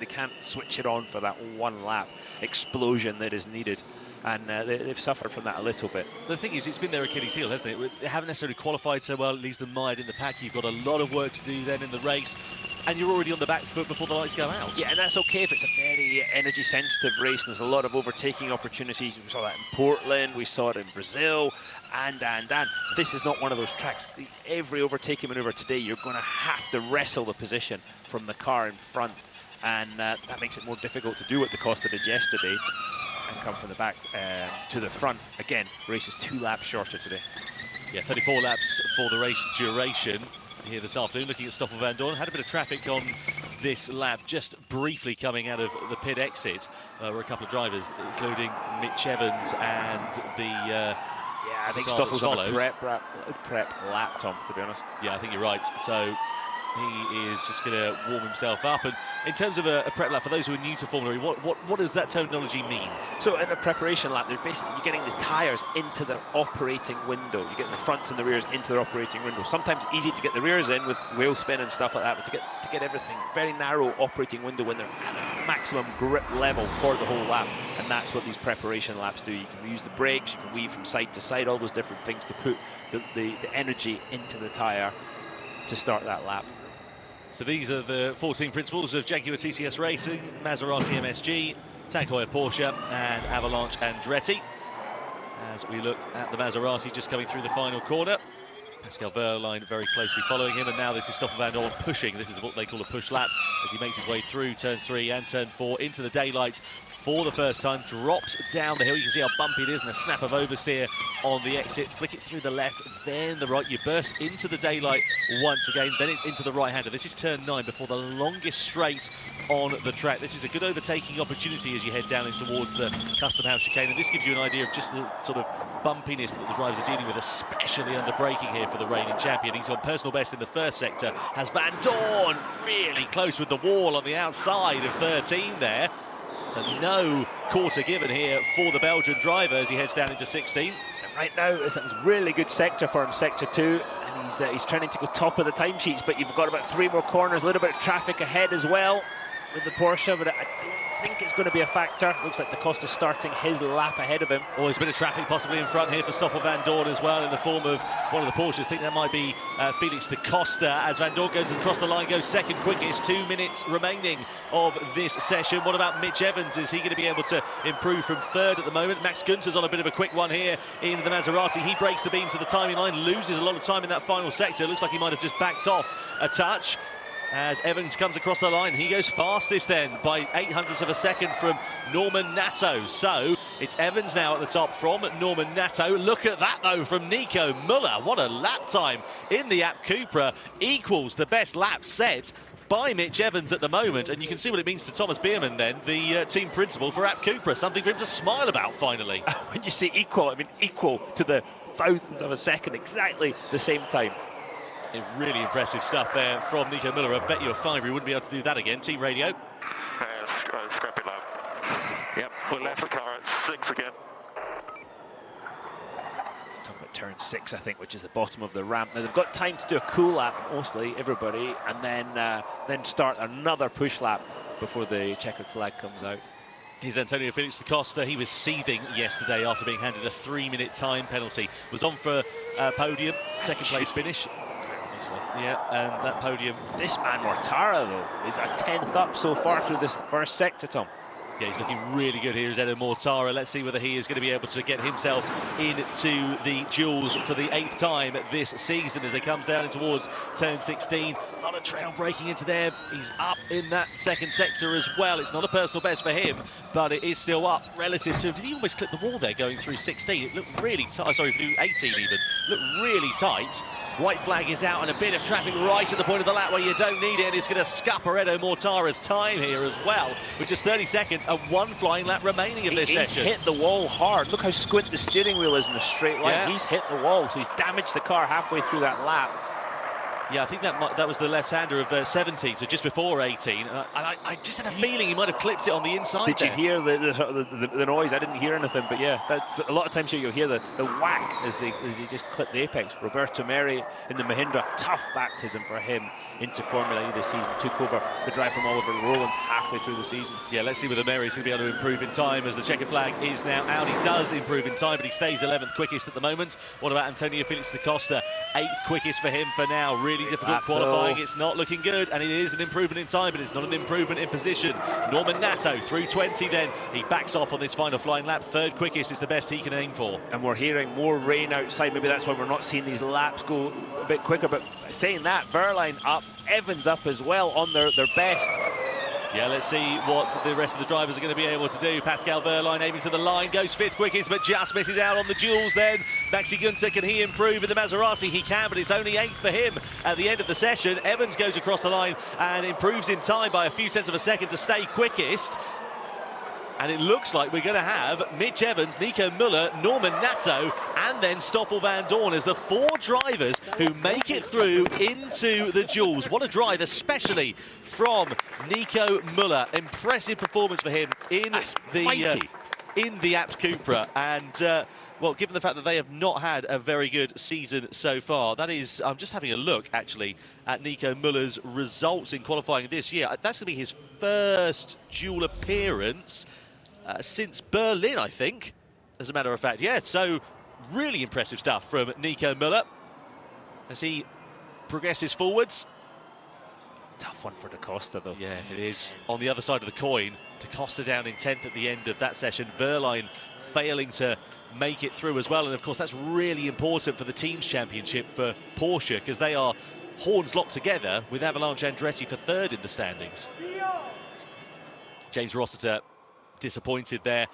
they can't switch it on for that 1 lap explosion that is needed, and they've suffered from that a little bit. The thing is, it's been their Achilles heel, hasn't it? They haven't necessarily qualified so well, it leaves them mired in the pack. You've got a lot of work to do then in the race, and you're already on the back foot before the lights go out. Yeah, and that's okay if it's a very energy sensitive race and there's a lot of overtaking opportunities. We saw that in Portland, we saw it in Brazil, and this is not one of those tracks. Every overtaking maneuver today, you're going to have to wrestle the position from the car in front, and that makes it more difficult to do what Da Costa did yesterday and come from the back to the front. Again, race is 2 laps shorter today. Yeah, 34 laps for the race duration here this afternoon. Looking at Stoffel Van Dorn, had a bit of traffic on this lap just briefly coming out of the pit exit. Were a couple of drivers, including Mitch Evans and the yeah, I think Stoffel's on a prep lap, Tom, to be honest. Yeah, I think you're right. So he is just going to warm himself up. And in terms of a prep lap, for those who are new to Formula E, what does that terminology mean? So in a preparation lap, you're getting the tyres into their operating window. You're getting the fronts and the rears into their operating window. Sometimes easy to get the rears in with wheel spin and stuff like that, but to get everything very narrow operating window when they're at a maximum grip level for the whole lap, and that's what these preparation laps do. You can use the brakes, you can weave from side to side, all those different things to put the energy into the tyre to start that lap. So these are the 14 principals of Jaguar TCS Racing, Maserati MSG, Tag Heuer Porsche and Avalanche Andretti. As we look at the Maserati just coming through the final corner. Pascal Wehrlein very closely following him, and now this is Stoffel Vandoorne pushing. This is what they call a push lap as he makes his way through turns 3 and turn 4 into the daylight for the first time. Drops down the hill. You can see how bumpy it is, and a snap of oversteer on the exit. Flick it through the left, then the right. You burst into the daylight once again, then it's into the right-hander. This is turn 9 before the longest straight on the track. This is a good overtaking opportunity as you head down in towards the Custom House chicane, and this gives you an idea of just the sort of bumpiness that the drivers are dealing with, especially under braking here for the reigning champion. He's on personal best in the first sector. Has Vandoorne really close with the wall on the outside of 13 there. So no quarter given here for the Belgian driver as he heads down into 16. And right now, it's a really good sector for him, sector 2, and he's trying to go top of the timesheets, but you've got about 3 more corners, a little bit of traffic ahead as well with the Porsche, but I don't think it's going to be a factor. Looks like Da Costa starting his lap ahead of him. Oh, there's a bit of traffic possibly in front here for Stoffel Vandoorne as well in the form of one of the Porsches. I think that might be Felix Da Costa as Vandoorne goes across the line, goes second quickest. 2 minutes remaining of this session. What about Mitch Evans? Is he going to be able to improve from third at the moment? Max Günther's on a bit of a quick one here in the Maserati. He breaks the beam to the timing line, loses a lot of time in that final sector. Looks like he might have just backed off a touch. As Evans comes across the line, he goes fastest then by 0.08 of a second from Norman Nato. So it's Evans now at the top from Norman Nato. Look at that though from Nico Müller. What a lap time in the App Cupra, equals the best lap set by Mitch Evans at the moment, and you can see what it means to Thomas Bierman then, the team principal for App Cupra. Something for him to smile about finally. When you say equal, I mean equal to the thousandth of a second, exactly the same time. Really impressive stuff there from Nico Müller. I bet you a fiver he wouldn't be able to do that again. Team radio. Scrap it low. Yep, we left the car at 6 again. Talking about turn 6, I think, which is the bottom of the ramp. Now they've got time to do a cool lap, mostly everybody, and then start another push lap before the checkered flag comes out. Here's Antonio Felix Da Costa. He was seething yesterday after being handed a 3-minute time penalty. Was on for podium, second place finish. Yeah, and that podium. This man Mortara, though, is a 10th up so far through this first sector, Tom. Yeah, he's looking really good here, Edo Mortara. Let's see whether he is going to be able to get himself into the duels for the 8th time this season as he comes down towards turn 16. A lot of trail braking into there. He's up in that second sector as well. It's not a personal best for him, but it is still up relative to... Did he almost clip the wall there going through 16? It looked really tight. Sorry, through 18 even. Looked really tight. White flag is out and a bit of traffic right at the point of the lap where you don't need it. It's going to scupper Edo Mortara's time here as well, with just 30 seconds and 1 flying lap remaining of this session. He's hit the wall hard. Look how squint the steering wheel is in a straight line. Yeah. He's hit the wall, so he's damaged the car halfway through that lap. Yeah, I think that was the left-hander of 17, so just before 18. I just had a feeling he might have clipped it on the inside. Did you hear the noise? I didn't hear anything, but yeah, that's a lot of times you'll hear the whack as he just clipped the apex. Roberto Meri in the Mahindra, tough baptism for him into Formula E this season. Took over the drive from Oliver Rowland halfway through the season. Yeah, let's see whether Meri's going to be able to improve in time as the checkered flag is now out. He does improve in time, but he stays 11th quickest at the moment. What about Antonio Felix Da Costa? 8th quickest for him for now. Really difficult qualifying. It's not looking good, and it is an improvement in time, but it's not an improvement in position. Norman Nato through 20 then. He backs off on this final flying lap. 3rd quickest is the best he can aim for. And we're hearing more rain outside. Maybe that's why we're not seeing these laps go a bit quicker, but saying that, Wehrlein up, Evans up as well on their best. Yeah, let's see what the rest of the drivers are going to be able to do. Pascal Wehrlein aiming to the line, goes 5th quickest, but just misses out on the duels then. Maxi Günther, can he improve in the Maserati? He can, but it's only 8th for him at the end of the session. Evans goes across the line and improves in time by a few tenths of a second to stay quickest. And it looks like we're going to have Mitch Evans, Nico Müller, Norman Nato, and then Stoffel Vandoorne as the 4 drivers who make it through into the duels. What a drive, especially from Nico Müller. Impressive performance for him in the Abt Cupra. And Well, given the fact that they have not had a very good season so far, that is, I'm just having a look, actually, at Nico Muller's results in qualifying this year. That's going to be his first dual appearance since Berlin, I think, as a matter of fact. Yeah, so really impressive stuff from Nico Muller as he progresses forwards. Tough one for Da Costa, though. Yeah, it is. On the other side of the coin, Da Costa down in 10th at the end of that session. Verline failing to make it through as well. And, of course, that's really important for the Teams Championship for Porsche, because they are horns locked together with Avalanche Andretti for third in the standings. James Rossiter disappointed there.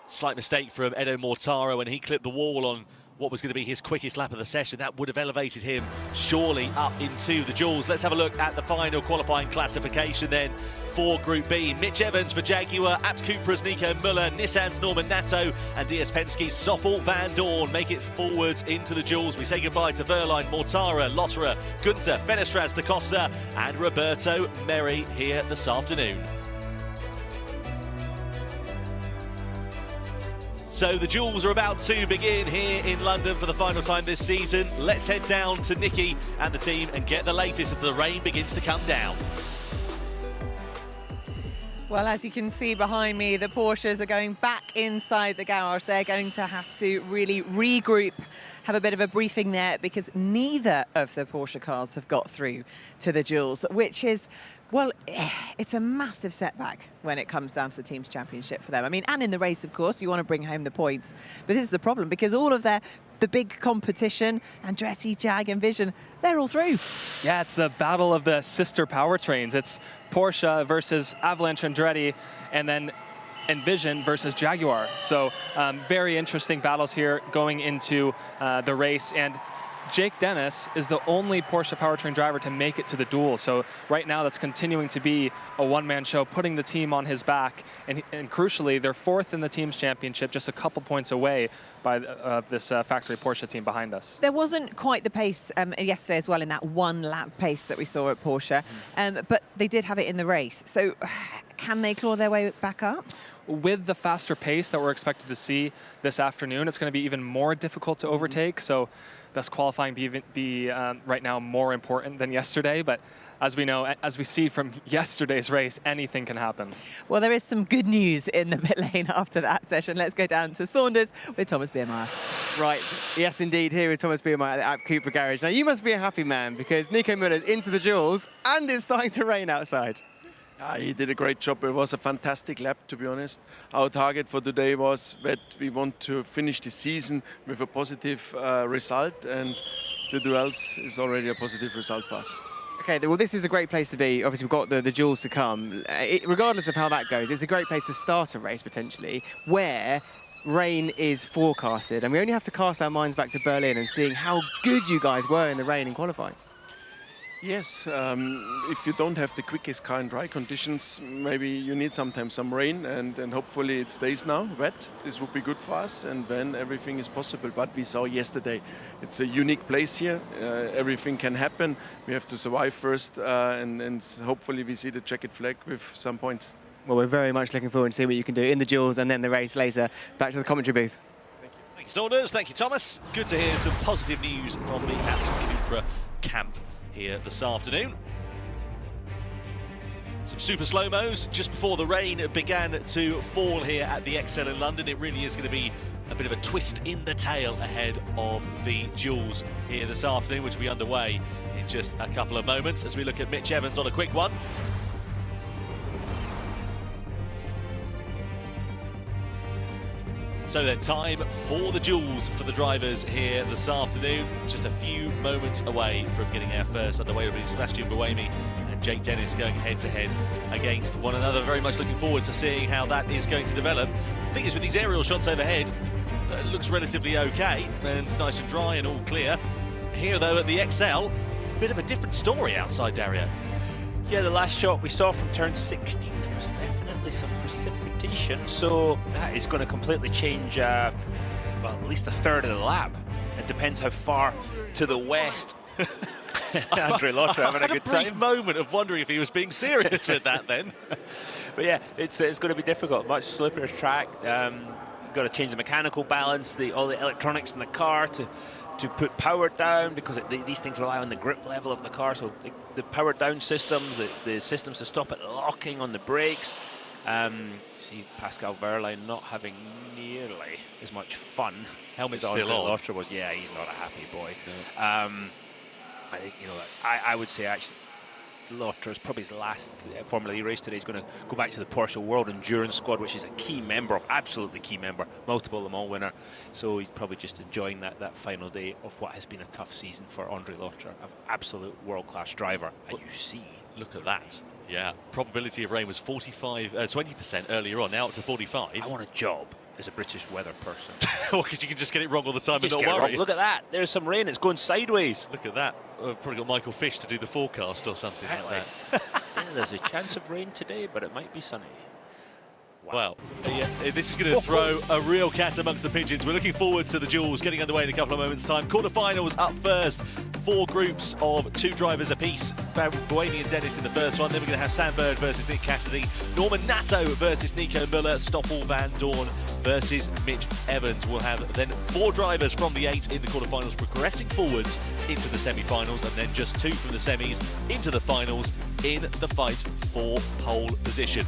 Slight mistake from Edo Mortaro when he clipped the wall on what was going to be his quickest lap of the session. That would have elevated him surely up into the duels. Let's have a look at the final qualifying classification then for Group B. Mitch Evans for Jaguar, Abt Cupra's Nico Muller, Nissan's Norman Nato, and DS Penske's Stoffel Van Dorn make it forwards into the duels. We say goodbye to Verline, Mortara, Lotterer, Gunther, Fenestras, Da Costa, and Roberto Merri here this afternoon. So the duels are about to begin here in London for the final time this season. Let's head down to Nikki and the team and get the latest as the rain begins to come down. Well, as you can see behind me, the Porsches are going back inside the garage. They're going to have to really regroup, have a bit of a briefing there, because neither of the Porsche cars have got through to the duels, which is, well, it's a massive setback when it comes down to the Teams Championship for them. I mean, and in the race, of course, you want to bring home the points. But this is the problem, because all of the big competition, Andretti, Jag and Vision, they're all through. Yeah, it's the battle of the sister powertrains. It's Porsche versus Avalanche Andretti, and then Envision versus Jaguar. So very interesting battles here going into the race. And Jake Dennis is the only Porsche powertrain driver to make it to the duel. So right now that's continuing to be a one-man show, putting the team on his back. And crucially, they're fourth in the Teams Championship, just a couple points away of this factory Porsche team behind us. There wasn't quite the pace yesterday as well in that one lap pace that we saw at Porsche, but they did have it in the race. So can they claw their way back up? With the faster pace that we're expected to see this afternoon, it's going to be even more difficult to overtake. So thus qualifying be right now more important than yesterday. But as we know, as we see from yesterday's race, anything can happen. Well, there is some good news in the pit lane after that session. Let's go down to Saunders with Thomas Biermeier. Right, yes indeed, here with Thomas Biermeier at the Cooper Garage. Now you must be a happy man, because Nico Muller's into the duels and it's starting to rain outside. He did a great job. It was a fantastic lap, to be honest. Our target for today was that we want to finish the season with a positive result, and the duels is already a positive result for us. Okay, well, this is a great place to be. Obviously, we've got the duels to come. Regardless of how that goes, it's a great place to start a race, potentially, where rain is forecasted. And we only have to cast our minds back to Berlin and seeing how good you guys were in the rain in qualifying. Yes, if you don't have the quickest car in dry conditions, maybe you need sometimes some rain, and hopefully it stays now wet. This would be good for us, and then everything is possible. But we saw yesterday, it's a unique place here. Everything can happen. We have to survive first, and hopefully we see the checkered flag with some points. Well, we're very much looking forward to see what you can do in the duels and then the race later. Back to the commentary booth. Thank you. Thank you, Saunders. Thank you, Thomas. Good to hear some positive news from the Abt Cupra camp here this afternoon. Some super slow-mos just before the rain began to fall here at the ExCeL in London. It really is going to be a bit of a twist in the tail ahead of the duels here this afternoon, which will be underway in just a couple of moments as we look at Mitch Evans on a quick one. So then, time for the duels for the drivers here this afternoon. Just a few moments away from getting our first underway. It'll be Sebastian Buemi and Jake Dennis going head-to-head against one another. Very much looking forward to seeing how that is going to develop. The thing is, with these aerial shots overhead, it looks relatively okay and nice and dry and all clear. Here, though, at the ExCeL, a bit of a different story outside, Dario. Yeah, the last shot we saw from turn 16, there was definitely some precipitation, so that is going to completely change, well, at least a third of the lap. It depends how far to the west. Andre Lotter having a good time. I had a brief moment of wondering if he was being serious with that then. But yeah, it's going to be difficult. Much slippier track. got to change the mechanical balance, all the electronics in the car to put power down, because these things rely on the grip level of the car. So the power down systems, the systems to stop it locking on the brakes. See Pascal Wehrlein not having nearly as much fun. Helmet's as still on. Lauter was. Yeah, he's not a happy boy. No. I think, you know, I would say actually Lauter is probably his last Formula E race today. He's going to go back to the Porsche World Endurance Squad, which is a key member, absolutely key member, multiple Le Mans winner. So he's probably just enjoying that final day of what has been a tough season for Andre Lauter, an absolute world-class driver. And you see, look at that. Yeah, probability of rain was 20% earlier on, now up to 45. I want a job as a British weather person. Well, because you can just get it wrong all the time and just not worry. Look at that. There's some rain. It's going sideways. Look at that. We've probably got Michael Fish to do the forecast or something like that. Yeah, there's a chance of rain today, but it might be sunny. Wow. Yeah, this is going to throw a real cat amongst the pigeons. We're looking forward to the duels getting underway in a couple of moments' time. Quarterfinals up first. 4 groups of 2 drivers apiece. Buemi and Dennis in the first one. Then we're going to have Sam Bird versus Nick Cassidy. Norman Nato versus Nico Müller. Stoffel Van Dorn versus Mitch Evans. We'll have then 4 drivers from the 8 in the quarterfinals progressing forwards into the semi-finals, and then just 2 from the semis into the finals in the fight for pole position.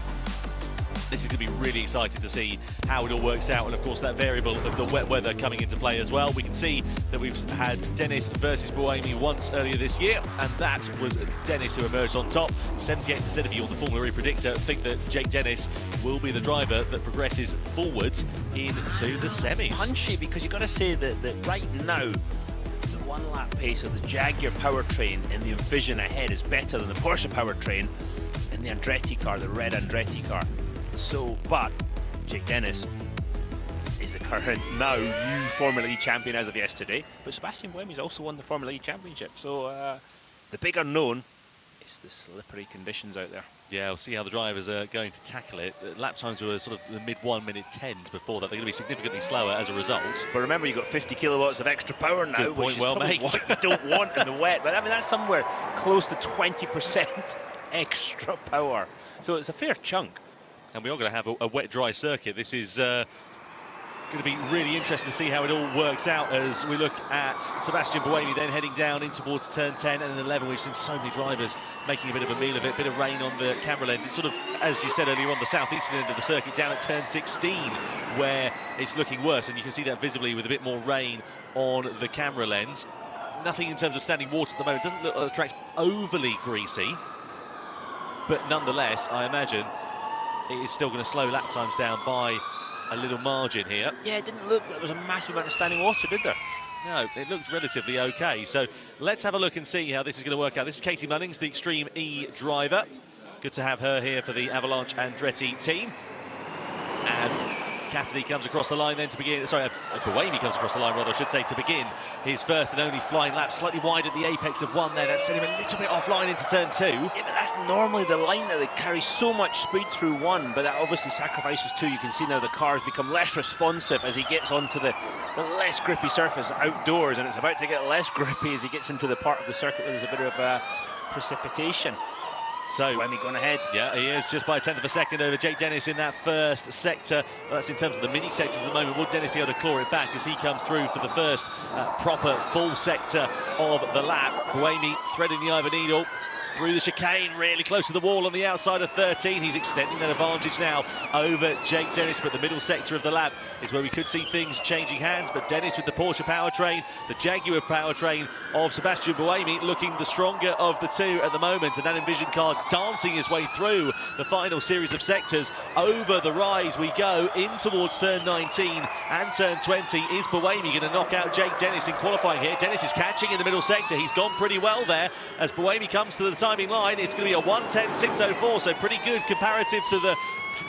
This is going to be really exciting to see how it all works out, and of course that variable of the wet weather coming into play as well. We can see that we've had Dennis versus Buemi once earlier this year, and that was Dennis who emerged on top. 78% of you on the Formula E Predictor think that Jake Dennis will be the driver that progresses forwards into the semis. It's punchy, because you've got to say that right now the 1 lap pace of the Jaguar powertrain in the Envision ahead is better than the Porsche powertrain in the Andretti car, the red Andretti car. So, but Jake Dennis is the current now new Formula E champion as of yesterday. But Sebastian Buemi's also won the Formula E championship. So the big unknown is the slippery conditions out there. Yeah, we'll see how the drivers are going to tackle it. Lap times were sort of the mid-1 minute 10s before that. They're going to be significantly slower as a result. But remember, you've got 50 kilowatts of extra power now, Good point, which is well probably made. what you don't want in the wet. But I mean, that's somewhere close to 20% extra power. So it's a fair chunk. And we are going to have a wet-dry circuit. This is going to be really interesting to see how it all works out as we look at Sebastian Buemi then heading down in towards turn 10 and 11. We've seen so many drivers making a bit of a meal of it, bit of rain on the camera lens. It's sort of, as you said earlier on, the southeastern end of the circuit down at turn 16 where it's looking worse, and you can see that visibly with a bit more rain on the camera lens. Nothing in terms of standing water at the moment. It doesn't look like the track's overly greasy, but nonetheless, I imagine it is still going to slow lap times down by a little margin here. Yeah, it didn't look like there was a massive amount of standing water, did there? No, it looks relatively okay. So let's have a look and see how this is going to work out. This is Katie Munnings, the Extreme E driver. Good to have her here for the Avalanche Andretti team. As Cassidy comes across the line then to begin, sorry, Buemi comes across the line rather, I should say, to begin his first and only flying lap, slightly wide at the apex of 1 there. That sent him a little bit offline into turn 2. Yeah, but that's normally the line that they carry so much speed through 1, but that obviously sacrifices 2. You can see now the car's become less responsive as he gets onto the less grippy surface outdoors, and it's about to get less grippy as he gets into the part of the circuit where there's a bit of precipitation. So Buemi going ahead. Yeah, he is just by 1/10 of a second over Jake Dennis in that first sector. Well, that's in terms of the mini sectors at the moment. Will Dennis be able to claw it back as he comes through for the first proper full sector of the lap? Buemi threading the eye of a needle through the chicane, really close to the wall on the outside of 13. He's extending that advantage now over Jake Dennis, but the middle sector of the lap is where we could see things changing hands. But Dennis with the Porsche powertrain, the Jaguar powertrain of Sebastian Buemi, looking the stronger of the 2 at the moment, and that Envision car dancing his way through the final series of sectors. Over the rise we go in towards turn 19 and turn 20. Is Buemi going to knock out Jake Dennis in qualifying here? Dennis is catching in the middle sector. He's gone pretty well there as Buemi comes to the timing line. It's going to be a 1:10.604, so pretty good comparative to the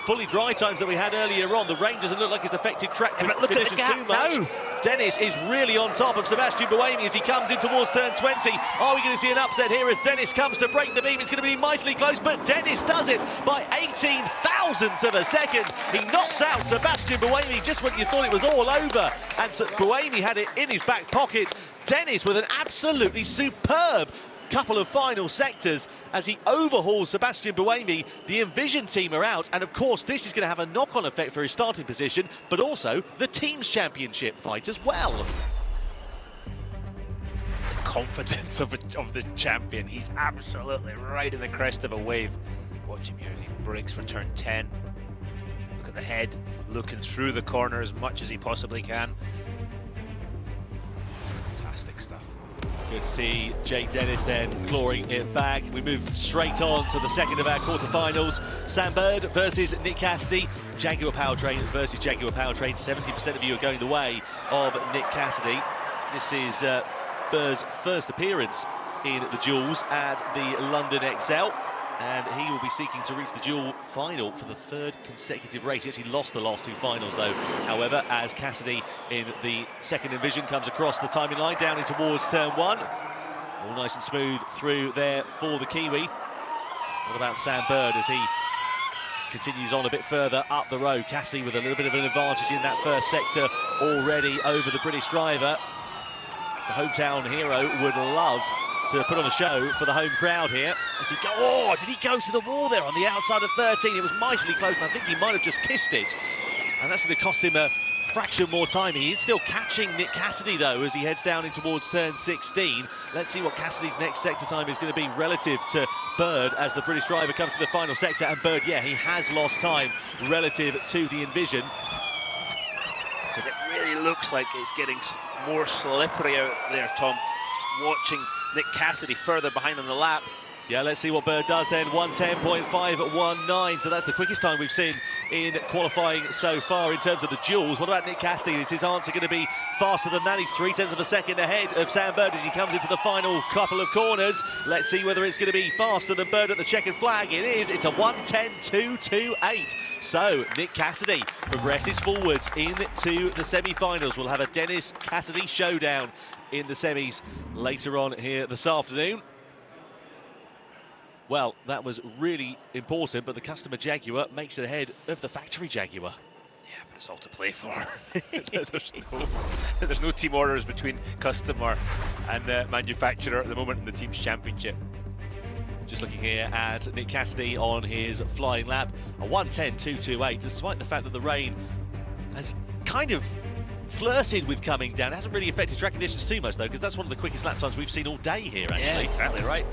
fully dry times that we had earlier on. The rain doesn't look like it's affected track conditions too much. Now. Dennis is really on top of Sebastian Buemi as he comes in towards turn 20. Are we going to see an upset here as Dennis comes to break the beam? It's going to be mightily close, but Dennis does it by 18 thousandths of a second. He knocks out Sebastian Buemi just when you thought it was all over, and so Buemi had it in his back pocket. Dennis with an absolutely superb couple of final sectors as he overhauls Sebastian Buemi. The Envision team are out, and of course this is going to have a knock-on effect for his starting position, but also the team's championship fight as well. Confidence of the champion. He's absolutely right in the crest of a wave. Watch him here as he brakes for turn 10. Look at the head, looking through the corner as much as he possibly can. Fantastic stuff. Good to see Jake Dennis then clawing it back. We move straight on to the second of our quarterfinals. Sam Bird versus Nick Cassidy. Jaguar Powertrain versus Jaguar Powertrain. 70% of you are going the way of Nick Cassidy. This is Bird's first appearance in the duels at the London XL, and he will be seeking to reach the duel final for the third consecutive race. He actually lost the last two finals though, however, as Cassidy in the second Envision comes across the timing line down in towards turn 1. All nice and smooth through there for the Kiwi. What about Sam Bird as he continues on a bit further up the road? Cassidy with a little bit of an advantage in that first sector already over the British driver. The hometown hero would love to put on a show for the home crowd here. As he did he go to the wall there on the outside of 13? It was mightily close, and I think he might have just kissed it. And that's going to cost him a fraction more time. He is still catching Nick Cassidy, though, as he heads down in towards turn 16. Let's see what Cassidy's next sector time is going to be relative to Bird as the British driver comes to the final sector. And Bird, yeah, he has lost time relative to the Envision. So it really looks like it's getting more slippery out there, Tom. Just watching Nick Cassidy further behind on the lap. Yeah, let's see what Bird does then. 1:10.519, so that's the quickest time we've seen in qualifying so far in terms of the duels. What about Nick Cassidy? Is his answer going to be faster than that? He's 0.3 of a second ahead of Sam Bird as he comes into the final couple of corners. Let's see whether it's going to be faster than Bird at the checkered flag. It is. It's a 1:10.228. So Nick Cassidy progresses forwards into the semi-finals. We'll have a Dennis Cassidy showdown in the semis later on here this afternoon. Well, that was really important, but the customer Jaguar makes it ahead of the factory Jaguar. Yeah, but it's all to play for. There's no team orders between customer and manufacturer at the moment in the team's championship. Just looking here at Nick Cassidy on his flying lap, a 1:10.228, despite the fact that the rain has kind of flirted with coming down. It hasn't really affected track conditions too much, though, because that's one of the quickest lap times we've seen all day here, actually. Yeah, exactly right.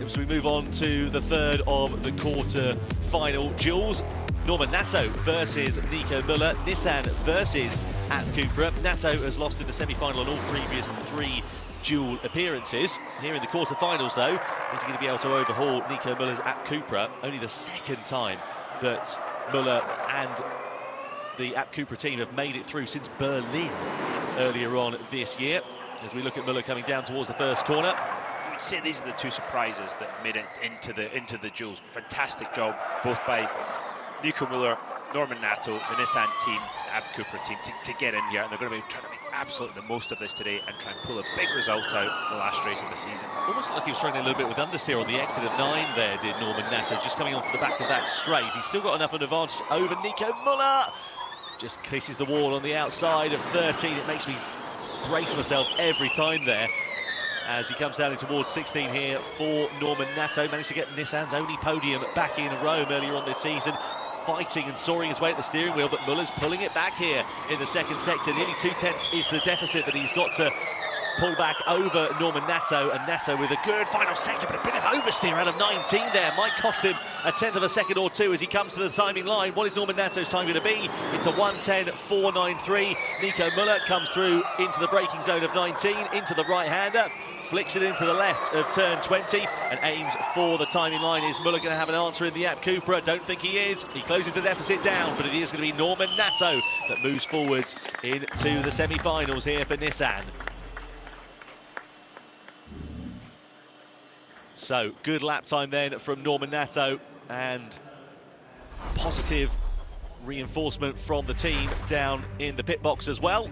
So we move on to the third of the quarter-final duels. Norman Nato versus Nico Müller. Nissan versus Abt Cupra. Nato has lost in the semi-final on all previous 3 duel appearances. Here in the quarter-finals, though, he's going to be able to overhaul Nico Müller's Abt Cupra. Only the second time that Müller and the Abt Cupra team have made it through since Berlin earlier on this year. As we look at Müller coming down towards the first corner. I'd say these are the two surprises that made it into the duels. Fantastic job, both by Nico Müller, Norman Nato, the Nissan team, the Abt Cupra team to get in here, and they're going to be trying to make absolutely the most of this today and try and pull a big result out the last race of the season. Almost like he was struggling a little bit with understeer on the exit of 9 there, did Norman Nato, just coming onto the back of that straight. He's still got enough of an advantage over Nico Müller. Just kisses the wall on the outside of 13. It makes me brace myself every time there. As he comes down in towards 16 here for Norman Nato. Managed to get Nissan's only podium back in Rome earlier on this season. Fighting and soaring his way at the steering wheel, but Müller's pulling it back here in the second sector. Nearly 0.2 is the deficit that he's got to pull back over Norman Nato, and Nato with a good final sector, but a bit of oversteer out of 19 there. Might cost him a 1/10 of a second or 2 as he comes to the timing line. What is Norman Nato's time going to be? It's a 1:10.493. Nico Müller comes through into the braking zone of 19, into the right-hander, flicks it into the left of turn 20 and aims for the timing line. Is Müller going to have an answer in the Abt Cupra? Don't think he is. He closes the deficit down, but it is going to be Norman Nato that moves forwards into the semi-finals here for Nissan. So, good lap time then from Norman Nato, and positive reinforcement from the team down in the pit box as well.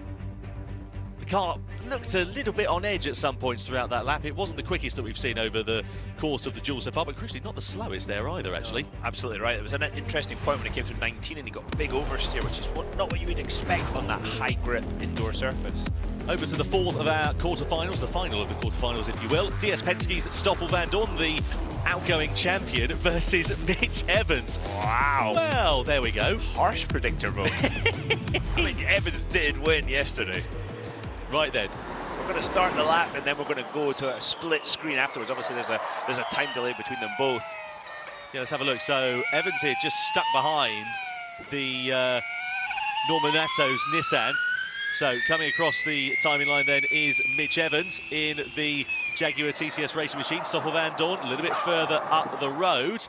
The car looked a little bit on edge at some points throughout that lap. It wasn't the quickest that we've seen over the course of the duel so far, but crucially not the slowest there either, actually. No, absolutely right. It was an interesting point when he came through 19 and he got big oversteer, which is not what you would expect on that high grip indoor surface. Over to the fourth of our quarterfinals, the final of the quarterfinals, if you will. DS Penske's Stoffel Van Dorn, the outgoing champion, versus Mitch Evans. Wow. Well, there we go. Harsh predictor vote. I mean, Evans did win yesterday. Right then. We're going to start the lap and then we're going to go to a split screen afterwards. Obviously, there's a time delay between them both. Yeah, let's have a look. So Evans here just stuck behind the Norman Natto's Nissan. So coming across the timing line then is Mitch Evans in the Jaguar TCS racing machine. Stoffel Van Dorn a little bit further up the road.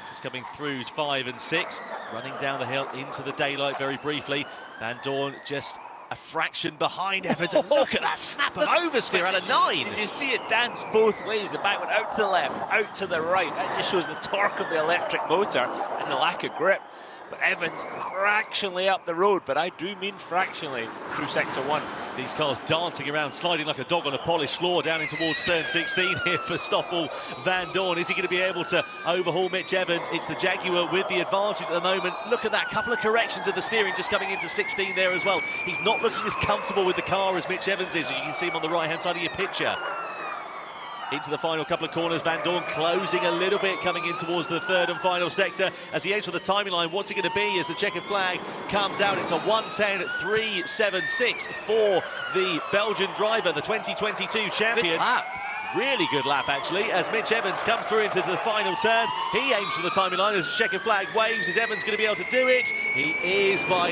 Just coming through 5 and 6, running down the hill into the daylight very briefly. Van Dorn just a fraction behind Evans. And look at that snap of oversteer out of 9. Did you see it dance both ways? The back went out to the left, out to the right. That just shows the torque of the electric motor and the lack of grip. But Evans fractionally up the road, but I do mean fractionally, through sector 1. These cars dancing around, sliding like a dog on a polished floor down in towards turn 16 here for Stoffel Van Dorn. Is he going to be able to overhaul Mitch Evans? It's the Jaguar with the advantage at the moment. Look at that, couple of corrections of the steering just coming into 16 there as well. He's not looking as comfortable with the car as Mitch Evans is, as you can see him on the right-hand side of your picture. Into the final couple of corners, Van Dorn closing a little bit, coming in towards the third and final sector. As he aims for the timing line, what's it going to be as the checkered flag comes down? It's a 1:10.376 for the Belgian driver, the 2022 champion. Good lap. Really good lap, actually, as Mitch Evans comes through into the final turn. He aims for the timing line as the checkered flag waves. Is Evans going to be able to do it? He is by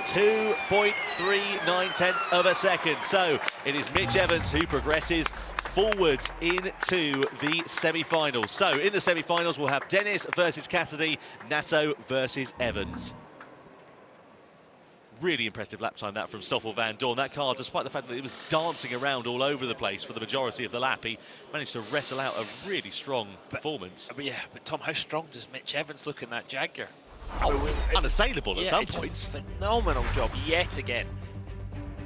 2.39 of a second. So it is Mitch Evans who progresses forwards into the semi-finals. So in the semi-finals, we'll have Dennis versus Cassidy, Natto versus Evans. Really impressive lap time that from Stoffel Van Dorn. That car, despite the fact that it was dancing around all over the place for the majority of the lap, he managed to wrestle out a really strong performance. But yeah, but Tom, how strong does Mitch Evans look in that Jaguar? Unassailable at some points. Phenomenal job yet again.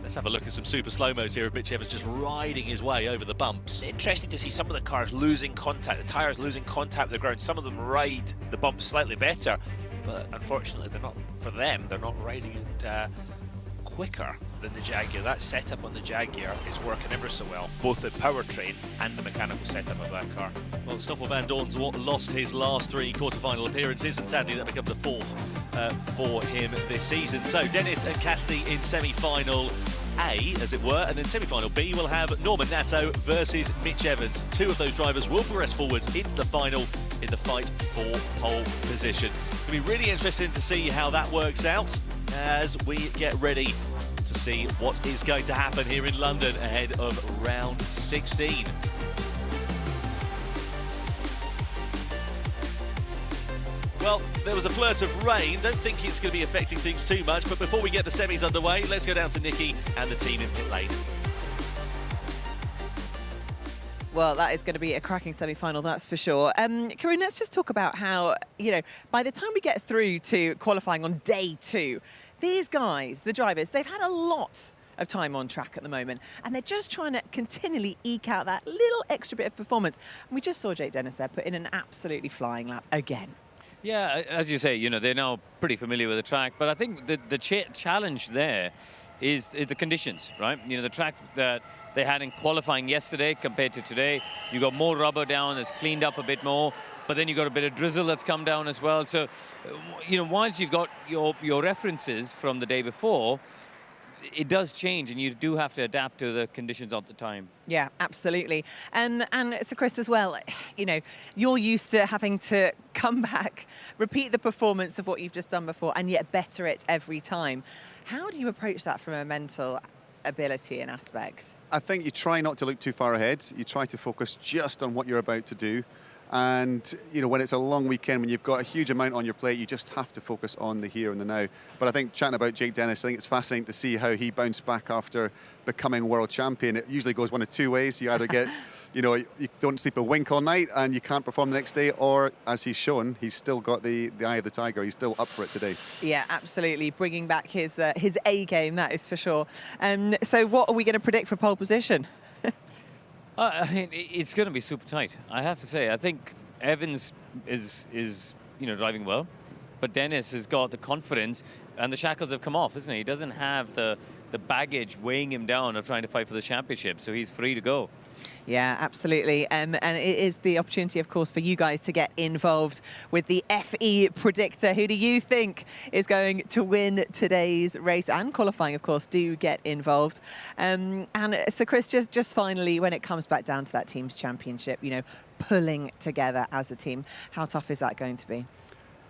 Let's have a look at some super slow-mos here of Mitch Evans just riding his way over the bumps. It's interesting to see some of the cars losing contact, the tyres losing contact with the ground. Some of them ride the bumps slightly better, but unfortunately they're not, for them, they're not riding it quicker than the Jaguar. That setup on the Jaguar is working ever so well, both the powertrain and the mechanical setup of that car. Well, Stoffel Van Dorn's lost his last 3 quarter-final appearances, and sadly that becomes a 4th for him this season. So Dennis and Cassidy in semi-final A, as it were, and then semi-final B will have Norman Natto versus Mitch Evans. 2 of those drivers will progress forwards into the final in the fight for pole position. It'll be really interesting to see how that works out as we get ready to see what is going to happen here in London ahead of round 16. Well, there was a flirt of rain. Don't think it's going to be affecting things too much, but before we get the semis underway, let's go down to Nikki and the team in pit lane. Well, that is going to be a cracking semi-final, that's for sure. Karun, let's just talk about how, you know, by the time we get through to qualifying on day 2, these guys, the drivers, they've had a lot of time on track at the moment, and they're just trying to continually eke out that little extra bit of performance. And we just saw Jake Dennis there put in an absolutely flying lap again. Yeah, as you say, you know, they're now pretty familiar with the track, but I think the challenge there is the conditions, right? You know, the track that they had in qualifying yesterday compared to today, you got more rubber down, it's cleaned up a bit more, but then you got a bit of drizzle that's come down as well. So, you know, once you've got your references from the day before, it does change, and you do have to adapt to the conditions of the time. Yeah, absolutely. And so Chris as well, you know, you're used to having to come back, repeat the performance of what you've just done before, and yet better it every time. How do you approach that from a mental ability and aspect? I think you try not to look too far ahead. You try to focus just on what you're about to do. And, you know, when it's a long weekend, when you've got a huge amount on your plate, you just have to focus on the here and the now. But I think, chatting about Jake Dennis, I think it's fascinating to see how he bounced back after becoming world champion. It usually goes one of 2 ways. You either get, you know, you don't sleep a wink all night and you can't perform the next day, or, as he's shown, he's still got the eye of the tiger. He's still up for it today. Yeah, absolutely. Bringing back his A game, that is for sure. So what are we going to predict for pole position? I mean, it's going to be super tight, I have to say. I think Evans is you know, driving well, but Dennis has got the confidence, and the shackles have come off, isn't he? He doesn't have the the baggage weighing him down of trying to fight for the championship. So he's free to go. Yeah, absolutely. And it is the opportunity, of course, for you guys to get involved with the FE Predictor. Who do you think is going to win today's race and qualifying, of course? Do get involved. And so, Chris, just finally, when it comes back down to that team's championship, you know, pulling together as a team, how tough is that going to be?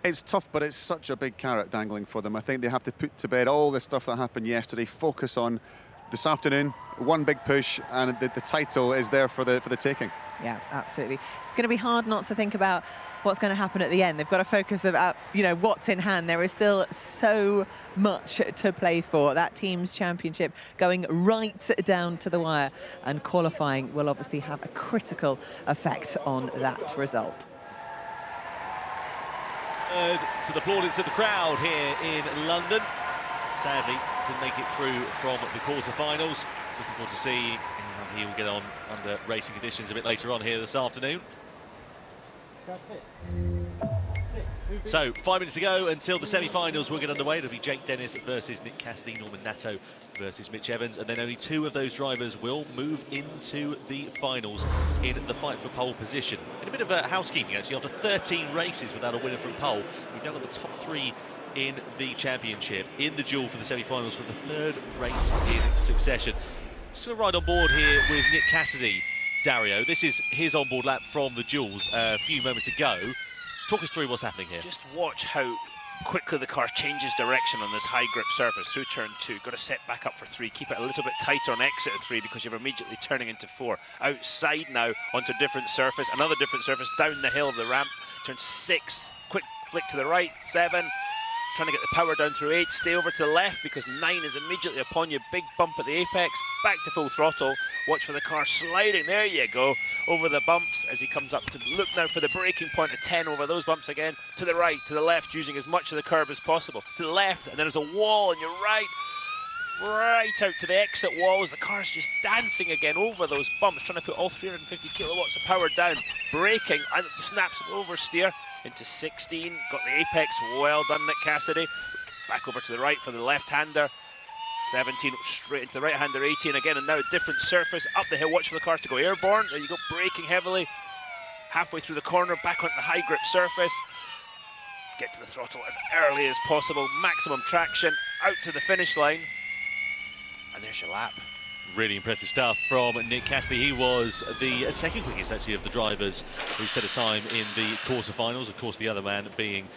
It's tough, but it's such a big carrot dangling for them. I think they have to put to bed all the stuff that happened yesterday, focus on this afternoon, one big push, and the title is there for the taking. Yeah, absolutely. It's going to be hard not to think about what's going to happen at the end. They've got to focus about, you know, what's in hand. There is still so much to play for. That team's championship going right down to the wire, and qualifying will obviously have a critical effect on that result. To the plaudits of the crowd here in London. Sadly, didn't make it through from the quarterfinals. Looking forward to see how he will get on under racing conditions a bit later on here this afternoon. So 5 minutes to go until the semi-finals will get underway. It'll be Jake Dennis versus Nick Cassidy, Norman Nato versus Mitch Evans, and then only 2 of those drivers will move into the finals in the fight for pole position. In a bit of housekeeping, actually, after 13 races without a winner from pole, we've now got the top 3 in the championship, in the duel for the semi-finals for the 3rd race in succession. Just going to ride on board here with Nick Cassidy, Dario. This is his on-board lap from the duels a few moments ago. Talk us through what's happening here. Just watch how quickly the car changes direction on this high grip surface through turn 2. Got to set back up for 3, keep it a little bit tighter on exit of 3 because you're immediately turning into 4. Outside now onto a different surface, another different surface down the hill of the ramp. Turn 6, quick flick to the right, 7. Trying to get the power down through 8, stay over to the left because 9 is immediately upon you. Big bump at the apex, back to full throttle. Watch for the car sliding, there you go, over the bumps as he comes up to look now for the braking point at 10 over those bumps again. To the right, to the left, using as much of the curb as possible. To the left, and then there's a wall on your right. Right out to the exit walls. The car's just dancing again over those bumps, trying to put all 350 kilowatts of power down. Braking, and snaps an oversteer into 16. Got the apex, well done, Nick Cassidy. Back over to the right for the left-hander. 17 straight into the right-hander, 18 again, and now a different surface. Up the hill, watch for the cars to go airborne. There you go, braking heavily. Halfway through the corner, back onto the high grip surface. Get to the throttle as early as possible. Maximum traction, out to the finish line. And there's your lap. Really impressive stuff from Nick Cassidy. He was the second quickest, actually, of the drivers who set a time in the quarterfinals. Of course, the other man being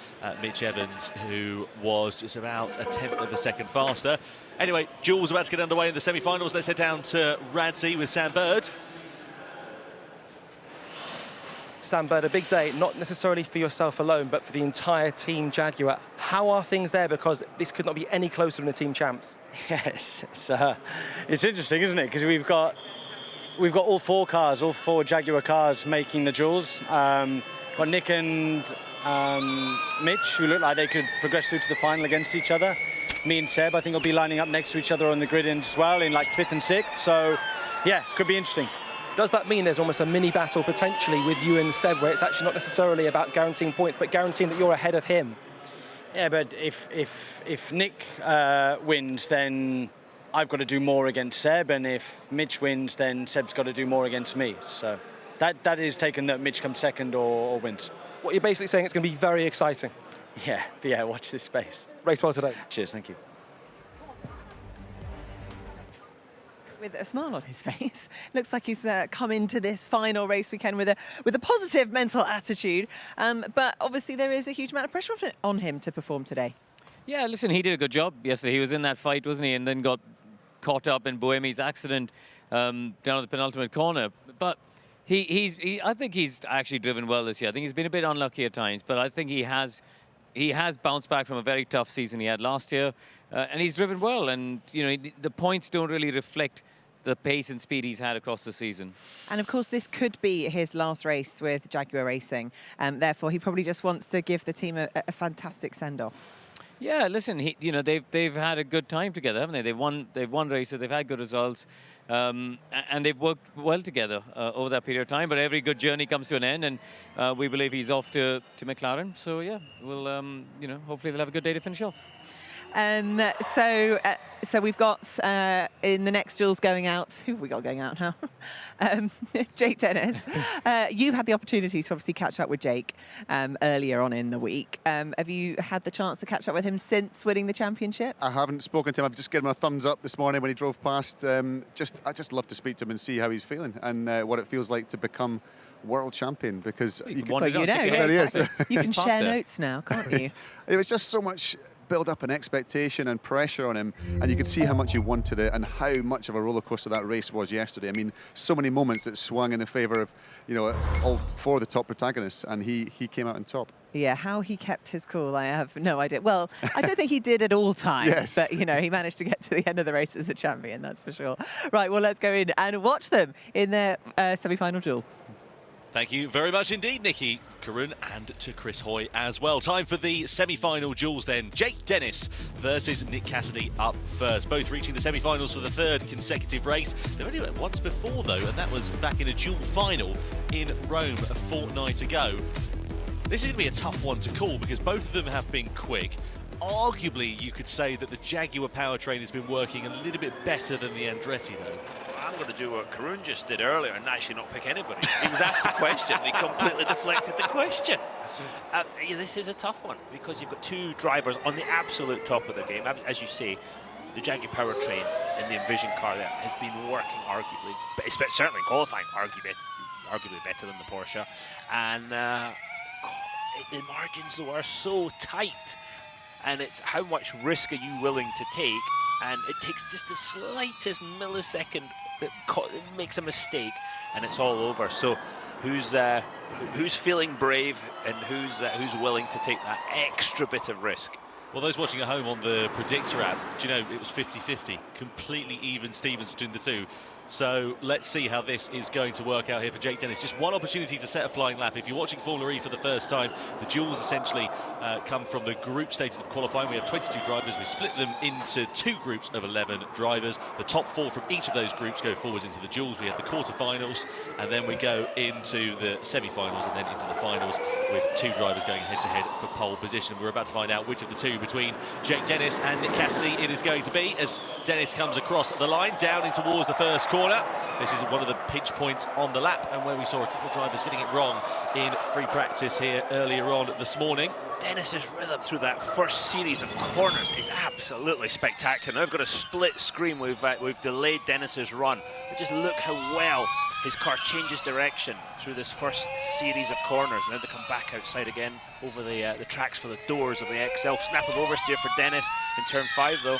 Mitch Evans, who was just about a 1/10 of a second faster. Anyway, duel's about to get underway in the semi-finals. Let's head down to Radsea with Sam Bird. Sam Bird, a big day, not necessarily for yourself alone, but for the entire team Jaguar. How are things there? Because this could not be any closer than the team champs. Yes, it's interesting, isn't it? Because we've got all 4 cars, all 4 Jaguar cars making the duels. Got Nick and Mitch, who look like they could progress through to the final against each other. Me and Seb, I think, will be lining up next to each other on the grid as well in like 5th and 6th. So, yeah, could be interesting. Does that mean there's almost a mini battle potentially with you and Seb, where it's actually not necessarily about guaranteeing points, but guaranteeing that you're ahead of him? Yeah, but if Nick wins, then I've got to do more against Seb, and if Mitch wins, then Seb's got to do more against me. So that is taken that Mitch comes second or wins. What you're basically saying, it's going to be very exciting. Yeah, watch this space. Race well today. Cheers, thank you. With a smile on his face, looks like he's come into this final race weekend with a positive mental attitude. But obviously there is a huge amount of pressure on him to perform today. Yeah, listen, he did a good job yesterday. He was in that fight, wasn't he? And then got caught up in Buemi's accident down at the penultimate corner. But I think he's actually driven well this year. I think he's been a bit unlucky at times, but I think he has bounced back from a very tough season he had last year, and he's driven well. And you know, the points don't really reflect the pace and speed he's had across the season. And of course, this could be his last race with Jaguar Racing. Therefore, he probably just wants to give the team a fantastic send-off. Yeah, listen, they've had a good time together, haven't they? They've won races, they've had good results, and they've worked well together over that period of time. But every good journey comes to an end, and we believe he's off to McLaren. So yeah, we'll hopefully they'll have a good day to finish off. So we've got in the next duels going out. Who have we got going out now? Jake Dennis. You had the opportunity to obviously catch up with Jake earlier on in the week. Have you had the chance to catch up with him since winning the championship? I haven't spoken to him. I've just given him a thumbs up this morning when he drove past. I just love to speak to him and see how he's feeling and what it feels like to become world champion, because you can share notes now, can't you? It was just so much build up and expectation and pressure on him, and you could see how much he wanted it and how much of a roller coaster that race was yesterday. I mean, so many moments that swung in the favour of, you know, all four of the top protagonists, and he came out on top. Yeah, how he kept his cool, I have no idea. Well, I don't think he did at all times, yes. But, you know, he managed to get to the end of the race as a champion, that's for sure. Right, well, let's go in and watch them in their semi-final duel. Thank you very much indeed, Nikki, Karun, and to Chris Hoy as well. Time for the semi-final duels then. Jake Dennis versus Nick Cassidy up first. Both reaching the semi-finals for the third consecutive race. They've only met once before, though, and that was back in a dual final in Rome a fortnight ago. This is going to be a tough one to call because both of them have been quick. Arguably, you could say that the Jaguar powertrain has been working a little bit better than the Andretti, though. I'm going to do what Karun just did earlier and actually not pick anybody. He was asked a question and he completely deflected the question. Yeah, this is a tough one because you've got two drivers on the absolute top of the game. As you say, the Jaguar powertrain in the Envision car there has been working arguably, but certainly qualifying arguably better than the Porsche. And the margins though are so tight, and it's how much risk are you willing to take, and it takes just the slightest millisecond that makes a mistake and it's all over. So who's feeling brave and who's willing to take that extra bit of risk? Well, those watching at home on the Predictor app, do you know, it was 50-50, completely even Stevens between the two. So let's see how this is going to work out here for Jake Dennis. Just one opportunity to set a flying lap. If you're watching Formula E for the first time, the duels essentially come from the group stages of qualifying. We have 22 drivers. We split them into two groups of 11 drivers. The top four from each of those groups go forwards into the duels. We have the quarterfinals, and then we go into the semi-finals and then into the finals with two drivers going head-to-head for pole position. We're about to find out which of the two between Jake Dennis and Nick Cassidy it is going to be as Dennis comes across the line down in towards the first corner. This is one of the pinch points on the lap and where we saw a couple of drivers getting it wrong in free practice here earlier on this morning. Dennis's rhythm through that first series of corners is absolutely spectacular. Now I've got a split screen. We've delayed Dennis's run. But just look how well his car changes direction through this first series of corners. Now they come back outside again over the tracks for the doors of the XL. Snap of oversteer for Dennis in turn 5 though.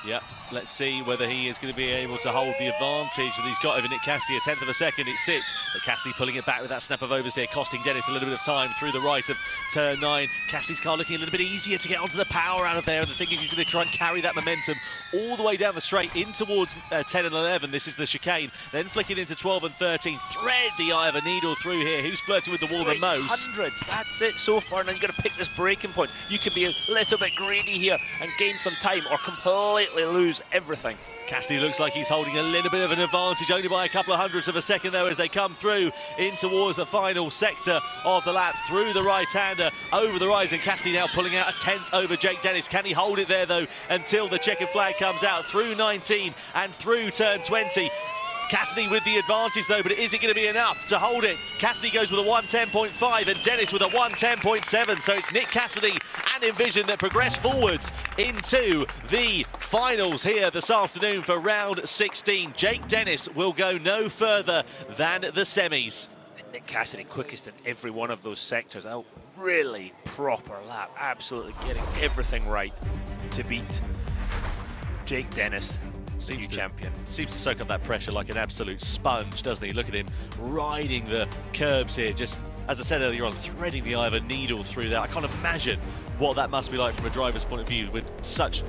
Yeah, let's see whether he is going to be able to hold the advantage that he's got over Nick Cassidy. A tenth of a second it sits, but Cassidy pulling it back with that snap of oversteer, costing Dennis a little bit of time through the right of turn 9. Cassidy's car looking a little bit easier to get onto the power out of there, and the thing is he's going to try and carry that momentum all the way down the straight in towards 10 and 11. This is the chicane, then flicking into 12 and 13. Thread the eye of a needle through here. Who's flirting with the wall the most? Hundreds, that's it so far. Now you've got to pick this braking point. You can be a little bit greedy here and gain some time, or completely lose everything. Cassidy looks like he's holding a little bit of an advantage, only by a couple of hundredths of a second though, as they come through in towards the final sector of the lap, through the right-hander, over the rise, and Cassidy now pulling out a tenth over Jake Dennis. Can he hold it there though until the checkered flag comes out through 19 and through turn 20? Cassidy with the advantage though, but is it going to be enough to hold it? Cassidy goes with a 1:10.5 and Dennis with a 1:10.7, so it's Nick Cassidy and Envision that progress forwards into the finals here this afternoon for round 16. Jake Dennis will go no further than the semis. Nick Cassidy quickest in every one of those sectors. A really proper lap, absolutely getting everything right to beat Jake Dennis. Seems to soak up that pressure like an absolute sponge, doesn't he? Look at him riding the curbs here, just as I said earlier on, threading the eye of a needle through that. I can't imagine what that must be like from a driver's point of view with such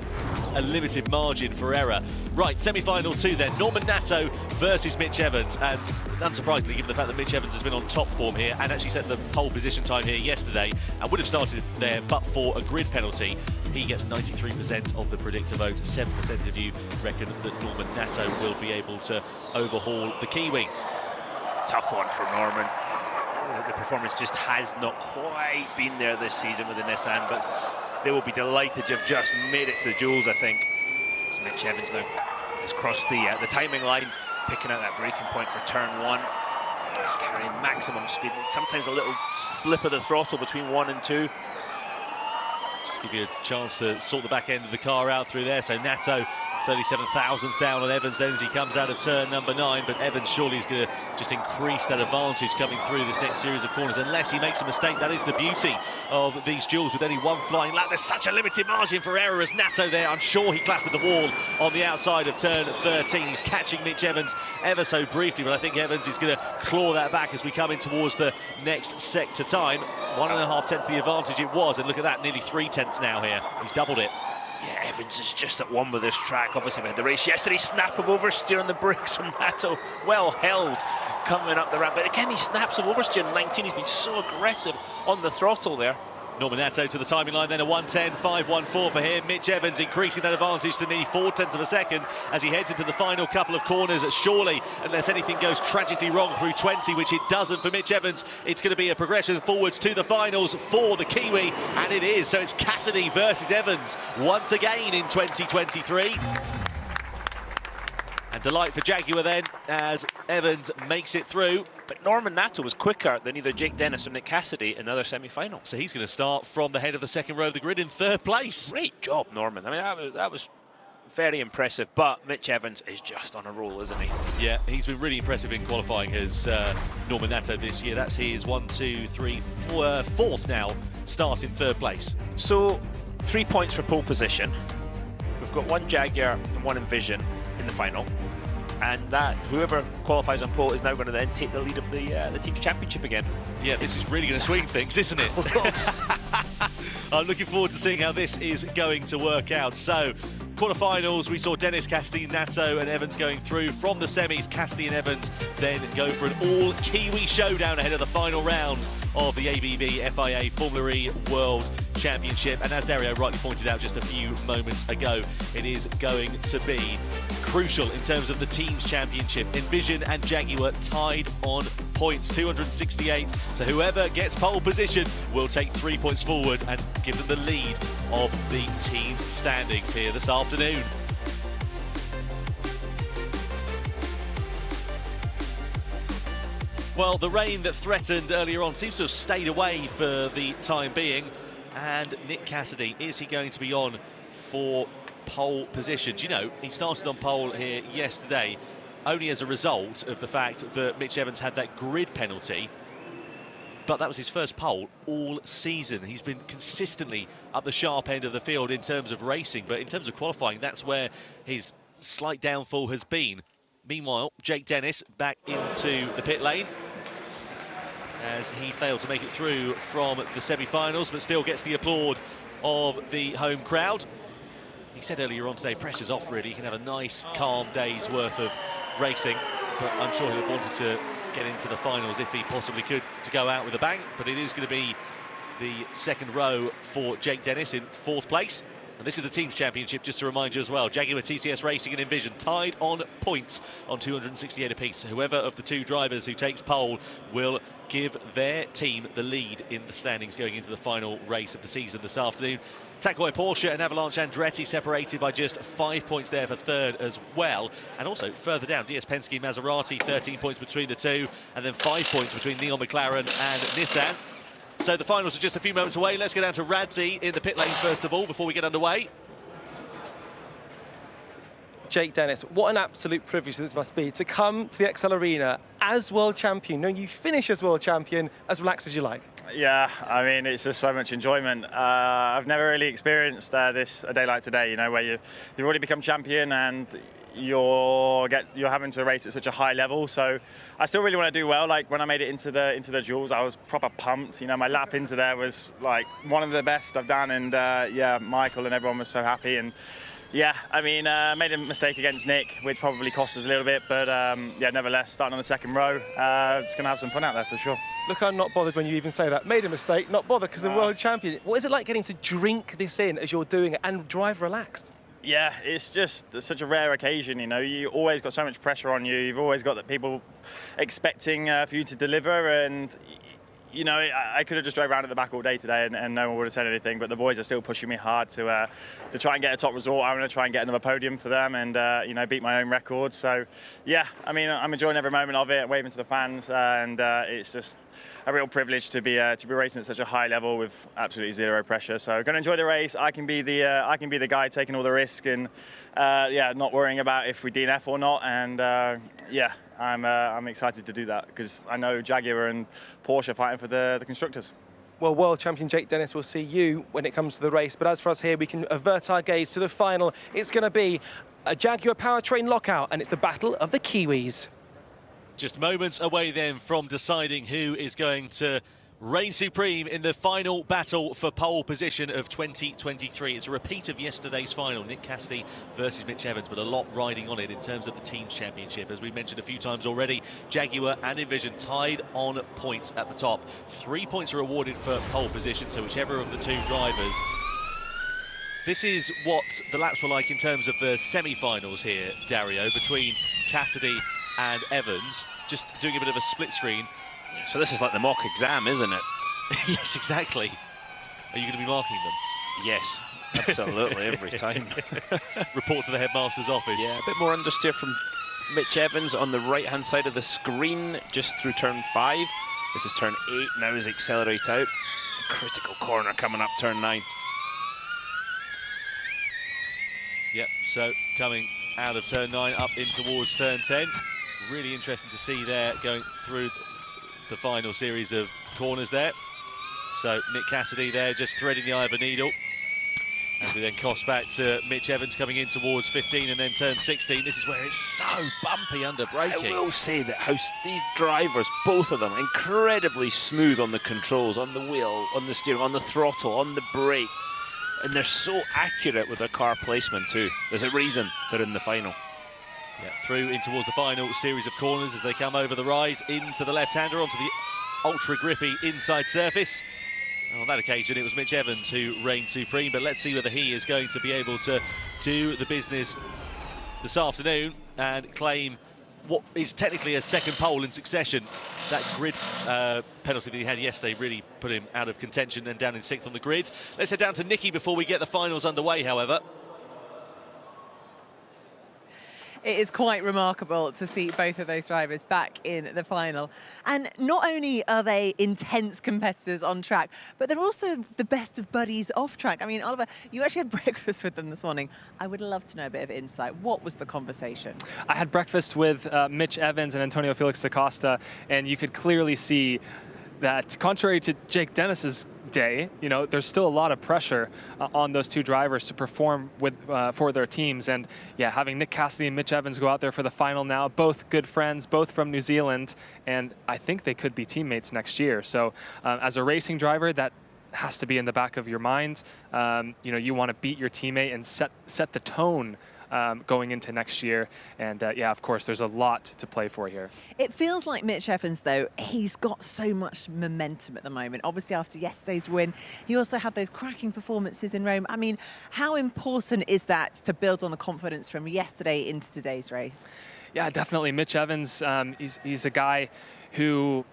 a limited margin for error. Right, semi-final 2 then. Norman Nato versus Mitch Evans, and unsurprisingly, given the fact that Mitch Evans has been on top form here and actually set the pole position time here yesterday and would have started there but for a grid penalty, he gets 93% of the predictor vote. 7% of you reckon that Norman Nato will be able to overhaul the Kiwi. Tough one for Norman. The performance just has not quite been there this season with the Nissan, but they will be delighted to have just made it to the duels, I think. It's Mitch Evans now has crossed the timing line, picking out that braking point for turn 1. Carrying maximum speed, sometimes a little blip of the throttle between 1 and 2. Just give you a chance to sort the back end of the car out through there. So Nato 37 thousandths down on Evans then as he comes out of turn number 9, but Evans surely is going to just increase that advantage coming through this next series of corners unless he makes a mistake. That is the beauty of these duels with only one flying lap. There's such a limited margin for error as Nato there. I'm sure he clattered the wall on the outside of turn 13. He's catching Mitch Evans ever so briefly, but I think Evans is going to claw that back as we come in towards the next sector time. 1.5 tenths the advantage it was, and look at that, nearly 3 tenths now here. He's doubled it. Yeah, Evans is just at one with this track. Obviously, we had the race yesterday. Snap of oversteer on the brakes from Nato. Well held coming up the ramp. But again, these snaps of oversteer in 19. He's been so aggressive on the throttle there. Norman Nato to the timing line, then a 1:10.514 for him. Mitch Evans increasing that advantage to nearly 4 tenths of a second as he heads into the final couple of corners. Surely, unless anything goes tragically wrong through 20, which it doesn't for Mitch Evans, it's going to be a progression forwards to the finals for the Kiwi, and it is. So it's Cassidy versus Evans once again in 2023. And delight for Jaguar then, as Evans makes it through. But Norman Nato was quicker than either Jake Dennis or Nick Cassidy in the other semi-final. So he's going to start from the head of the second row of the grid in 3rd place. Great job, Norman. I mean, that was very impressive. But Mitch Evans is just on a roll, isn't he? Yeah, he's been really impressive in qualifying as Norman Nato this year. That's his 4th now, start in 3rd place. So 3 points for pole position. We've got 1 Jaguar and 1 Envision in the final. And that whoever qualifies on pole is now going to then take the lead of the team's championship again. Yeah, this is really going to swing things, isn't it? I'm looking forward to seeing how this is going to work out. So, quarterfinals, we saw Dennis, Cassidy, Nato and Evans going through. From the semis, Cassidy and Evans then go for an all-Kiwi showdown ahead of the final round of the ABB FIA Formula E World Championship. And as Dario rightly pointed out just a few moments ago, it is going to be crucial in terms of the team's championship. Envision and Jaguar tied on points, 268. So whoever gets pole position will take 3 points forward and give them the lead of the team's standings here this afternoon. Well, the rain that threatened earlier on seems to have stayed away for the time being. And Nick Cassidy, is he going to be on for pole position? Do you know, he started on pole here yesterday only as a result of the fact that Mitch Evans had that grid penalty, but that was his first pole all season. He's been consistently up the sharp end of the field in terms of racing, but in terms of qualifying, that's where his slight downfall has been. Meanwhile, Jake Dennis back into the pit lane as he failed to make it through from the semi-finals, but still gets the applaud of the home crowd. He said earlier on today, pressure's off really. He can have a nice, calm day's worth of racing, but I'm sure he'll have wanted to get into the finals if he possibly could to go out with a bang. But it is going to be the second row for Jake Dennis in 4th place. And this is the team's championship, just to remind you as well. Jaguar, TCS Racing and Envision tied on points on 268 apiece. Whoever of the 2 drivers who takes pole will give their team the lead in the standings going into the final race of the season this afternoon. Takoy Porsche and Avalanche Andretti separated by just 5 points there for 3rd as well. And also further down, DS Penske, Maserati, 13 points between the 2, and then 5 points between Neon McLaren and Nissan. So the finals are just a few moments away. Let's go down to Radzi in the pit lane first of all before we get underway. Jake Dennis, what an absolute privilege this must be to come to the XL Arena as world champion, knowing you finish as world champion, as relaxed as you like. Yeah, I mean, it's just so much enjoyment. I've never really experienced a day like today, you know, where you've already become champion and you're having to race at such a high level. So I still really want to do well. Like when I made it into the duels, I was proper pumped. You know, my lap into there was like one of the best I've done, and yeah, Michael and everyone was so happy. And yeah, I mean, made a mistake against Nick, which probably cost us a little bit, but yeah, nevertheless, starting on the second row, just going to have some fun out there for sure. Look, I'm not bothered when you even say that. Made a mistake, not bothered because the world champion. What is it like getting to drink this in as you're doing it and drive relaxed? Yeah, it's just such a rare occasion, you know. You always got so much pressure on you. You've always got the people expecting for you to deliver, and you know, I could have just drove around at the back all day today and no one would have said anything, but the boys are still pushing me hard to try and get a top result. I'm going to try and get another podium for them and, you know, beat my own record. So, yeah, I mean, I'm enjoying every moment of it, waving to the fans, and it's just a real privilege to be racing at such a high level with absolutely zero pressure. So, going to enjoy the race. I can be the guy taking all the risk and, yeah, not worrying about if we DNF or not. And, yeah. I'm excited to do that because I know Jaguar and Porsche are fighting for the constructors. Well, world champion Jake Dennis will see you when it comes to the race. But as for us here, we can avert our gaze to the final. It's going to be a Jaguar powertrain lockout, and it's the battle of the Kiwis. Just moments away then from deciding who is going to reign supreme in the final battle for pole position of 2023. It's a repeat of yesterday's final, Nick Cassidy versus Mitch Evans, but a lot riding on it in terms of the team's championship. As we mentioned a few times already, Jaguar and Envision tied on points at the top. 3 points are awarded for pole position, so whichever of the two drivers. This is what the laps were like in terms of the semi-finals here, Dario, between Cassidy and Evans. Just doing a bit of a split screen. So this is like the mock exam, isn't it? Yes, exactly. Are you going to be marking them? Yes, absolutely, every time. Report to the headmaster's office. Yeah, a bit more understeer from Mitch Evans on the right-hand side of the screen, just through turn 5. This is turn 8 now as they accelerate out. Critical corner coming up turn 9. Yep, so coming out of turn 9 up in towards turn 10. Really interesting to see there going through the final series of corners there. So Nick Cassidy there just threading the eye of a needle. As we then cross back to Mitch Evans coming in towards 15 and then turn 16. This is where it's so bumpy under braking. I will say that these drivers, both of them, incredibly smooth on the controls, on the wheel, on the steering, on the throttle, on the brake. And they're so accurate with their car placement too. There's a reason they're in the final. Yeah, through in towards the final series of corners as they come over the rise into the left-hander onto the ultra-grippy inside surface. On that occasion, it was Mitch Evans who reigned supreme, but let's see whether he is going to be able to do the business this afternoon and claim what is technically a second pole in succession. That grid penalty that he had yesterday really put him out of contention and down in 6th on the grid. Let's head down to Nicky before we get the finals underway, however. It is quite remarkable to see both of those drivers back in the final. And not only are they intense competitors on track, but they're also the best of buddies off track. I mean, Oliver, you actually had breakfast with them this morning. I would love to know a bit of insight. What was the conversation? I had breakfast with Mitch Evans and Antonio Felix da Costa, and you could clearly see that contrary to Jake Dennis's day, you know, there's still a lot of pressure on those two drivers to perform with for their teams. And yeah, having Nick Cassidy and Mitch Evans go out there for the final now, both good friends, both from New Zealand, and I think they could be teammates next year. So as a racing driver, that has to be in the back of your mind. You know, you want to beat your teammate and set the tone going into next year. And yeah, of course, there's a lot to play for here. It feels like Mitch Evans, though, he's got so much momentum at the moment. Obviously, after yesterday's win, he also had those cracking performances in Rome. I mean, how important is that to build on the confidence from yesterday into today's race? Yeah, definitely. Mitch Evans, he's a guy who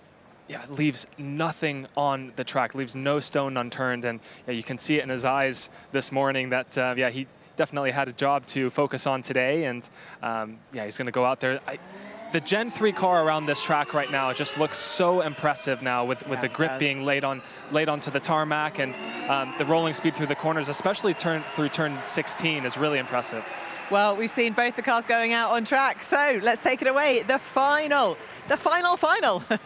leaves nothing on the track, leaves no stone unturned. And yeah, you can see it in his eyes this morning that, yeah, he definitely had a job to focus on today, and yeah, he's going to go out there. The Gen 3 car around this track right now just looks so impressive now with the grip being laid onto the tarmac, and the rolling speed through the corners, especially through turn 16, is really impressive. Well, we've seen both the cars going out on track, so let's take it away. The final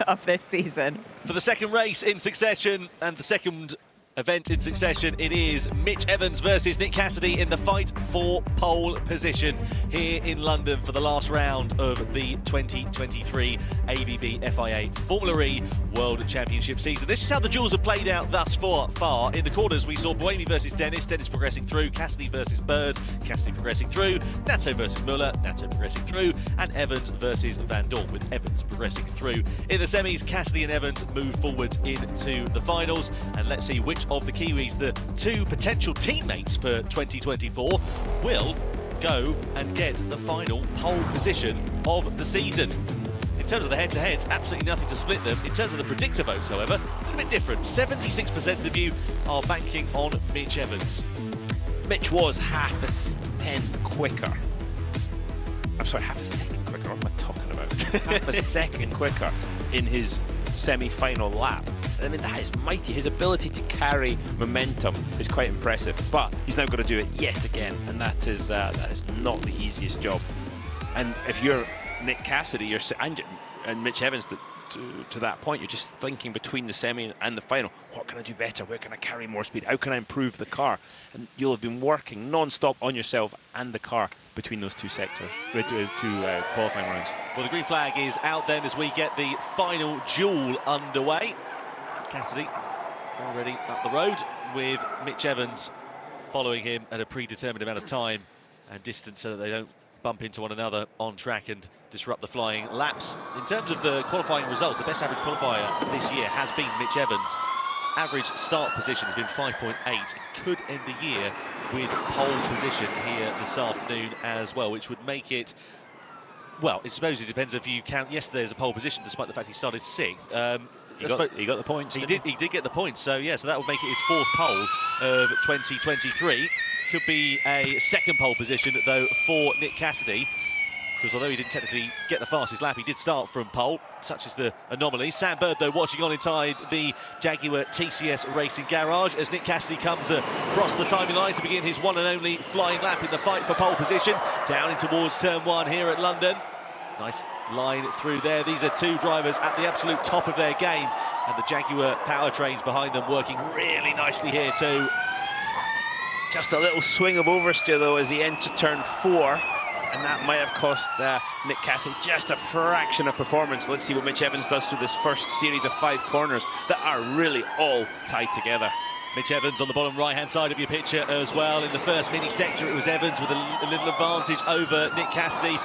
of this season. For the second race in succession and the second event in succession, it is Mitch Evans versus Nick Cassidy in the fight for pole position here in London for the last round of the 2023 ABB FIA Formula E World Championship season. This is how the duels have played out thus far. In the corners, we saw Buemi versus Dennis progressing through, Cassidy versus Bird, Cassidy progressing through, Nato versus Muller, Nato progressing through, and Evans versus Van Dorn, with Evans progressing through. In the semis, Cassidy and Evans move forwards into the finals, and let's see which of the Kiwis, the two potential teammates for 2024, will go and get the final pole position of the season. In terms of the head-to-heads, absolutely nothing to split them. In terms of the predictor votes, however, a little bit different. 76% of you are banking on Mitch Evans. Mitch was half a tenth quicker. I'm sorry, half a second quicker. What am I talking about? Half a second quicker in his semi-final lap. I mean, that is mighty. His ability to carry momentum is quite impressive, but he's now got to do it yet again, and that is not the easiest job. And if you're Nick Cassidy, and Mitch Evans to that point, you're just thinking between the semi and the final, what can I do better? Where can I carry more speed? How can I improve the car? And you'll have been working non-stop on yourself and the car between those two sectors, two qualifying rounds. Well, the green flag is out then as we get the final duel underway. Cassidy already up the road with Mitch Evans following him at a predetermined amount of time and distance so that they don't bump into one another on track and disrupt the flying laps. In terms of the qualifying results, the best average qualifier this year has been Mitch Evans. Average start position has been 5.8. Could end the year with pole position here this afternoon as well, which would make it, well, I suppose it depends if you count yesterday as a pole position, despite the fact he started 6th. He got the points. He did get the points. So yeah, so that would make it his 4th pole of 2023. Could be a second pole position though for Nick Cassidy, because although he didn't technically get the fastest lap, he did start from pole. Such is the anomaly. Sam Bird though watching on inside the Jaguar TCS Racing Garage as Nick Cassidy comes across the timing line to begin his one and only flying lap in the fight for pole position. Down in towards turn 1 here at London. Nice line through there. These are two drivers at the absolute top of their game, and the Jaguar powertrains behind them working really nicely here too. Just a little swing of oversteer though as he entered turn 4, and that might have cost Nick Cassidy just a fraction of performance. Let's see what Mitch Evans does through this first series of 5 corners that are really all tied together. Mitch Evans on the bottom right-hand side of your picture as well. In the first mini sector, it was Evans with a little advantage over Nick Cassidy.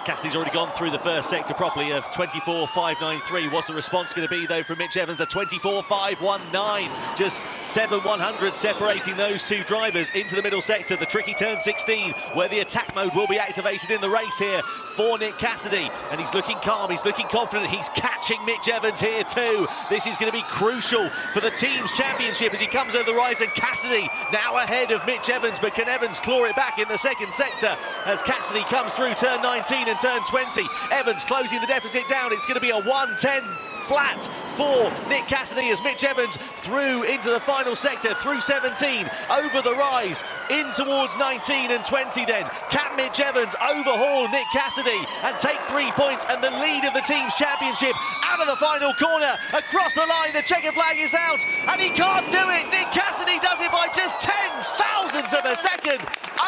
Cassidy's already gone through the first sector properly of 24.593. What's the response going to be, though, from Mitch Evans? A 24.519. Just 7/100 separating those two drivers into the middle sector. The tricky turn 16, where the attack mode will be activated in the race here for Nick Cassidy. And he's looking calm, he's looking confident. He's catching Mitch Evans here, too. This is going to be crucial for the team's championship as he comes over the rise. And Cassidy now ahead of Mitch Evans, but can Evans claw it back in the second sector as Cassidy comes through turn 19 and turn 20. Evans closing the deficit down. It's going to be a 110 flat for Nick Cassidy as Mitch Evans through into the final sector, through 17, over the rise, in towards 19 and 20 then. Can Mitch Evans overhaul Nick Cassidy and take 3 points and the lead of the team's championship out of the final corner? Across the line, the checkered flag is out, and he can't do it. Nick Cassidy does it by just 10 thousandths of a second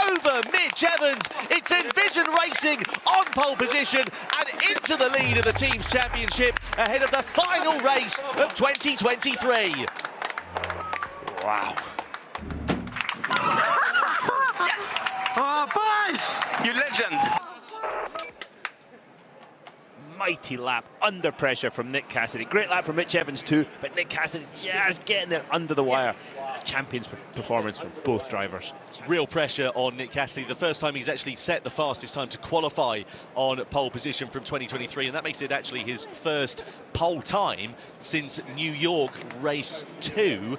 over Mitch Evans. It's Envision Racing on pole position and into the lead of the team's championship ahead of the final race of 2023. Wow. Oh, boys! You legend! Mighty lap under pressure from Nick Cassidy. Great lap from Mitch Evans too, but Nick Cassidy just getting there under the wire. Champion's performance from both drivers. Real pressure on Nick Cassidy. The first time he's actually set the fastest time to qualify on pole position from 2023, and that makes it actually his first pole time since New York race 2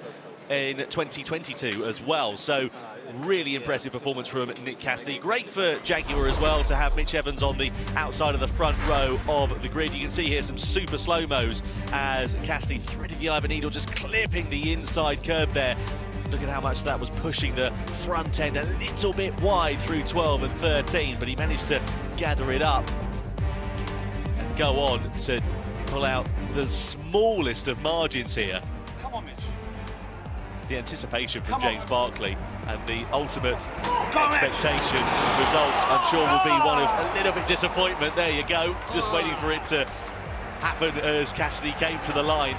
in 2022 as well. So really impressive performance from Nick Cassidy. Great for Jaguar as well to have Mitch Evans on the outside of the front row of the grid. You can see here some super slow-mos as Cassidy threaded the eye of a needle, just clipping the inside curb there. Look at how much that was pushing the front end a little bit wide through 12 and 13, but he managed to gather it up and go on to pull out the smallest of margins here. Come on, Mitch. The anticipation from James Barkley and the ultimate expectation results, I'm sure, will be one of a little bit disappointment. There you go, just waiting for it to happen as Cassidy came to the line.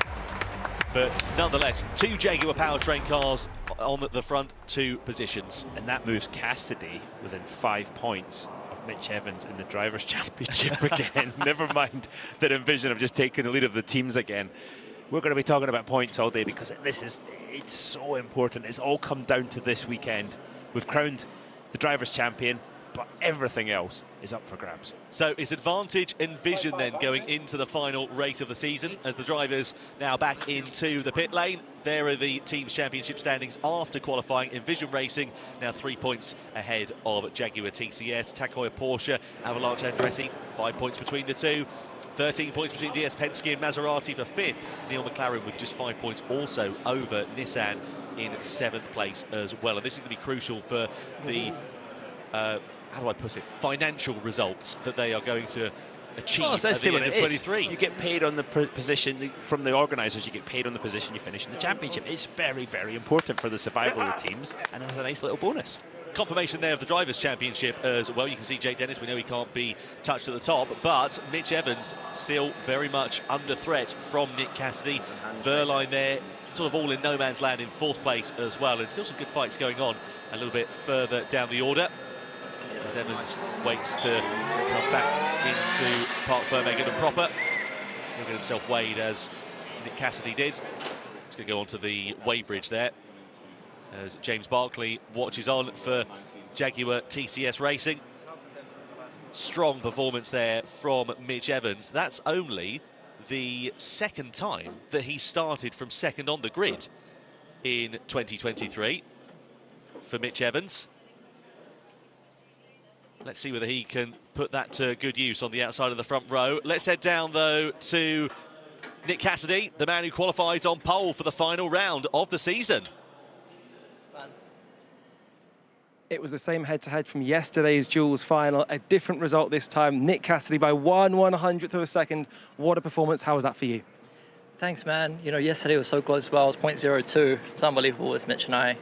But nonetheless, 2 Jaguar powertrain cars on the front 2 positions. And that moves Cassidy within 5 points of Mitch Evans in the Drivers' Championship again. Never mind that Envision have just taken the lead of the teams again. We're going to be talking about points all day because it's so important. It's all come down to this weekend. We've crowned the Drivers' Champion. but everything else is up for grabs. So it's advantage and vision then going into the final race of the season as the drivers now back into the pit lane. There are the team's championship standings after qualifying. Envision Racing now 3 points ahead of Jaguar TCS, Takoya Porsche, Avalanche Andretti, 5 points between the two. 13 points between DS Penske and Maserati for 5th. Neil McLaren with just 5 points also over Nissan in 7th place as well. And this is going to be crucial for the, how do I put it, financial results that they are going to achieve at the end of 23. You get paid on the position from the organisers. You get paid on the position you finish in the championship. It's very, very important for the survival of the teams, and it's a nice little bonus. Confirmation there of the Drivers' Championship as well. You can see Jake Dennis. We know he can't be touched at the top, but Mitch Evans still very much under threat from Nick Cassidy. Verline there, sort of all in no man's land in 4th place as well, and still some good fights going on a little bit further down the order as Evans waits to come back into Park Firmeghan and proper. He'll get himself weighed as Nick Cassidy did. He's going to go onto the weighbridge there as James Barkley watches on for Jaguar TCS Racing. Strong performance there from Mitch Evans. That's only the 2nd time that he started from 2nd on the grid in 2023 for Mitch Evans. Let's see whether he can put that to good use on the outside of the front row. Let's head down, though, to Nick Cassidy, the man who qualifies on pole for the final round of the season. It was the same head-to-head from yesterday's Jules final. A different result this time. Nick Cassidy by 1/100th of a second. What a performance. How was that for you? Thanks, man. You know, yesterday was so close. Well, it was 0.02. It's unbelievable with Mitch and I.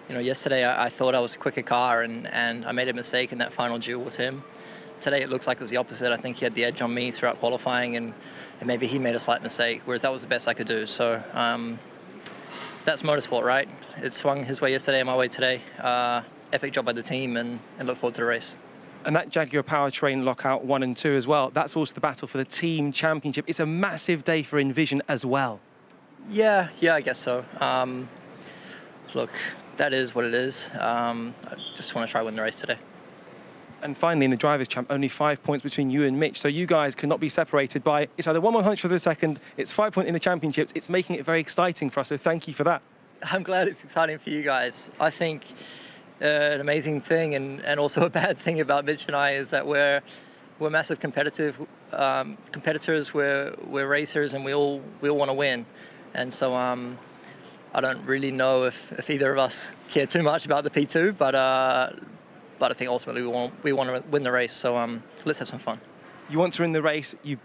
You know, yesterday I thought I was a quicker car and I made a mistake in that final duel with him. Today it looks like it was the opposite. I think he had the edge on me throughout qualifying and maybe he made a slight mistake, whereas that was the best I could do. So that's motorsport, right? It swung his way yesterday and my way today. Epic job by the team and look forward to the race. And that Jaguar powertrain lockout 1 and 2 as well. That's also the battle for the team championship. It's a massive day for Envision as well. Yeah, I guess so. Look, that is what it is. I just want to try to win the race today. And finally, in the Drivers' Champ, only 5 points between you and Mitch. So you guys cannot be separated by, it's either 1/100th of a second, it's 5 points in the championships. It's making it very exciting for us, so thank you for that. I'm glad it's exciting for you guys. I think an amazing thing and also a bad thing about Mitch and I is that we're massive competitors, we're racers, and we all want to win. And so I don't really know if either of us care too much about the P2, but I think ultimately we want to win the race. So let's have some fun. You want to win the race. You've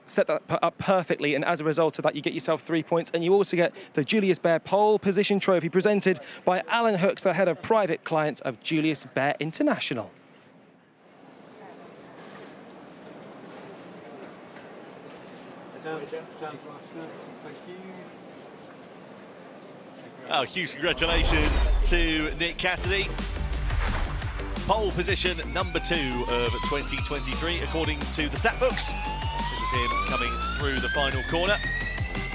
set that up perfectly, and as a result of that, you get yourself 3 points, and you also get the Julius Baer pole position trophy presented by Alan Hooks, the head of private clients of Julius Baer International. Oh, huge congratulations to Nick Cassidy. Pole position number 2 of 2023, according to the stat books. This is him coming through the final corner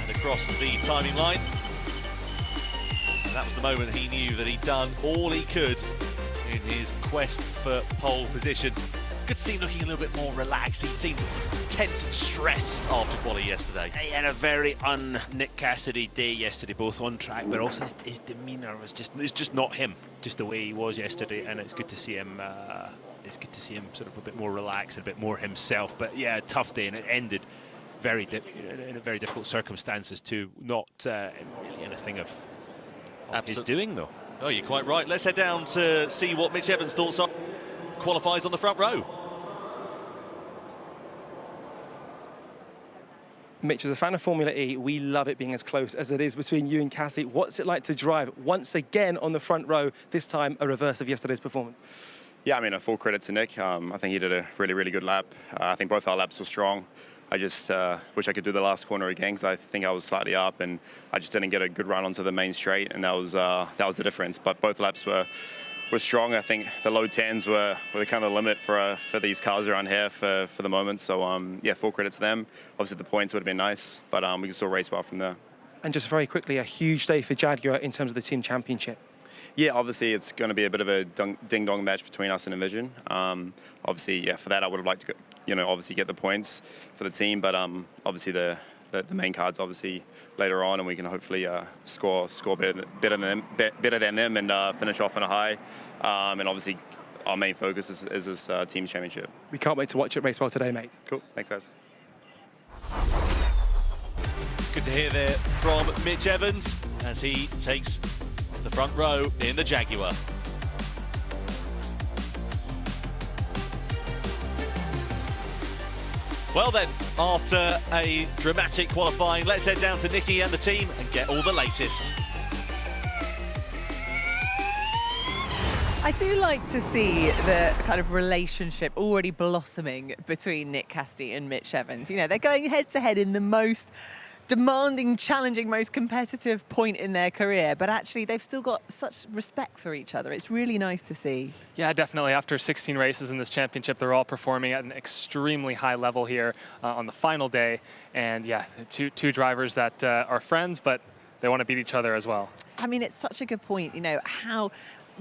and across the timing line. And that was the moment he knew that he'd done all he could in his quest for pole position. Good to see him looking a little bit more relaxed. He seemed tense and stressed after quali yesterday. He had a very un-Nick Cassidy day yesterday, both on track, but also his demeanour was it's just not him, just the way he was yesterday, and it's good to see him. Sort of a bit more relaxed, a bit more himself. But yeah, a tough day, and it ended in very difficult circumstances too. Not really anything of his doing though. Oh, you're quite right. Let's head down to see what Mitch Evans' thoughts are. Qualifies on the front row. Mitch, as a fan of Formula E, we love it being as close as it is between you and Cassie. What's it like to drive once again on the front row, this time a reverse of yesterday's performance? Yeah, I mean, a full credit to Nick. I think he did a really, really good lap. I think both our laps were strong. I just wish I could do the last corner again because I think I was slightly up and I just didn't get a good run onto the main straight, and that was the difference. But both laps were strong. I think the low 10s were the kind of limit for these cars around here for the moment. So yeah, full credit to them. Obviously the points would have been nice, but we can still race well from there. And just very quickly, a huge day for Jaguar in terms of the team championship. yeah, obviously it's going to be a bit of a ding-dong match between us and Envision. Obviously, yeah, for that I would have liked to, obviously get the points for the team, but obviously the main card's obviously later on, and we can hopefully score better than them and finish off on a high. And obviously our main focus is this team's championship. We can't wait to watch it race well today, mate. Cool, thanks guys. Good to hear there from Mitch Evans as he takes the front row in the Jaguar. Well then, after a dramatic qualifying, let's head down to Nikki and the team and get all the latest. I do like to see the kind of relationship already blossoming between Nick Cassidy and Mitch Evans. You know, they're going head-to-head in the most demanding, challenging, most competitive point in their career, but actually they've still got such respect for each other. It's really nice to see. Yeah, definitely. After 16 races in this championship, they're all performing at an extremely high level here on the final day. And yeah, two drivers that are friends, but they want to beat each other as well. I mean, it's such a good point, you know, how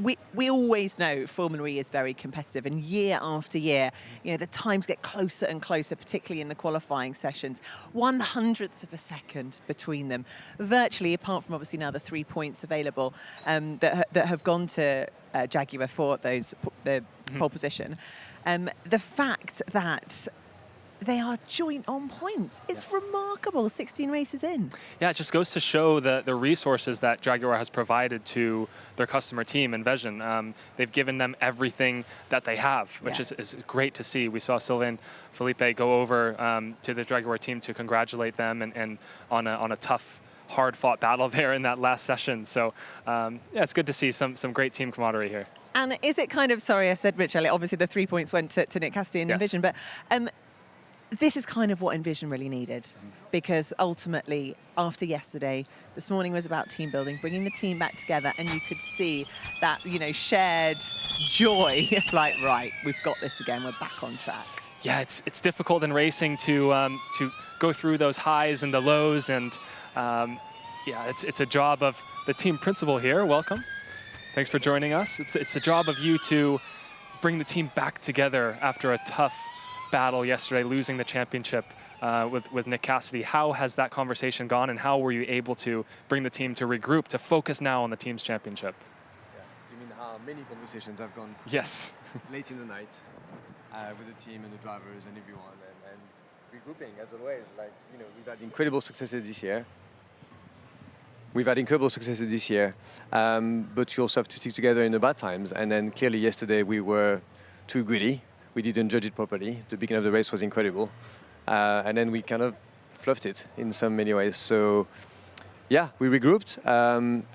we always know Formula E is very competitive, and year after year, you know, the times get closer and closer, particularly in the qualifying sessions. 1/100th of a second between them, virtually, apart from obviously now the 3 points available that have gone to Jaguar for the pole position. The fact that they are joint on points. It's remarkable, 16 races in. Yeah, it just goes to show the resources that Jaguar has provided to their customer team, Envision. They've given them everything that they have, which is great to see. We saw Sylvain Felipe go over to the Jaguar team to congratulate them and on a tough, hard-fought battle there in that last session. So, yeah, it's good to see some great team camaraderie here. And is it kind of, sorry, I said Rich Elliott, obviously the 3 points went to Nick Cassidy and Envision, but this is kind of what Envision really needed, because ultimately, after yesterday, this morning was about team building, bringing the team back together, and you could see that, you know, shared joy, like, right, we've got this again, we're back on track. Yeah, it's difficult in racing to go through those highs and the lows, and yeah, it's a job of the team principal here. Welcome. Thanks for joining us. It's a job of you to bring the team back together after a tough battle yesterday, losing the championship with Nick Cassidy. How has that conversation gone, and how were you able to bring the team to regroup, to focus now on the team's championship? Yeah. You mean how many conversations have gone? Yes. Late in the night with the team and the drivers and everyone, and regrouping as always. Like, you know, we've had incredible successes this year. But you also have to stick together in the bad times. And then clearly yesterday we were too greedy. We didn't judge it properly. The beginning of the race was incredible. And then we kind of fluffed it in so many ways. So yeah, we regrouped.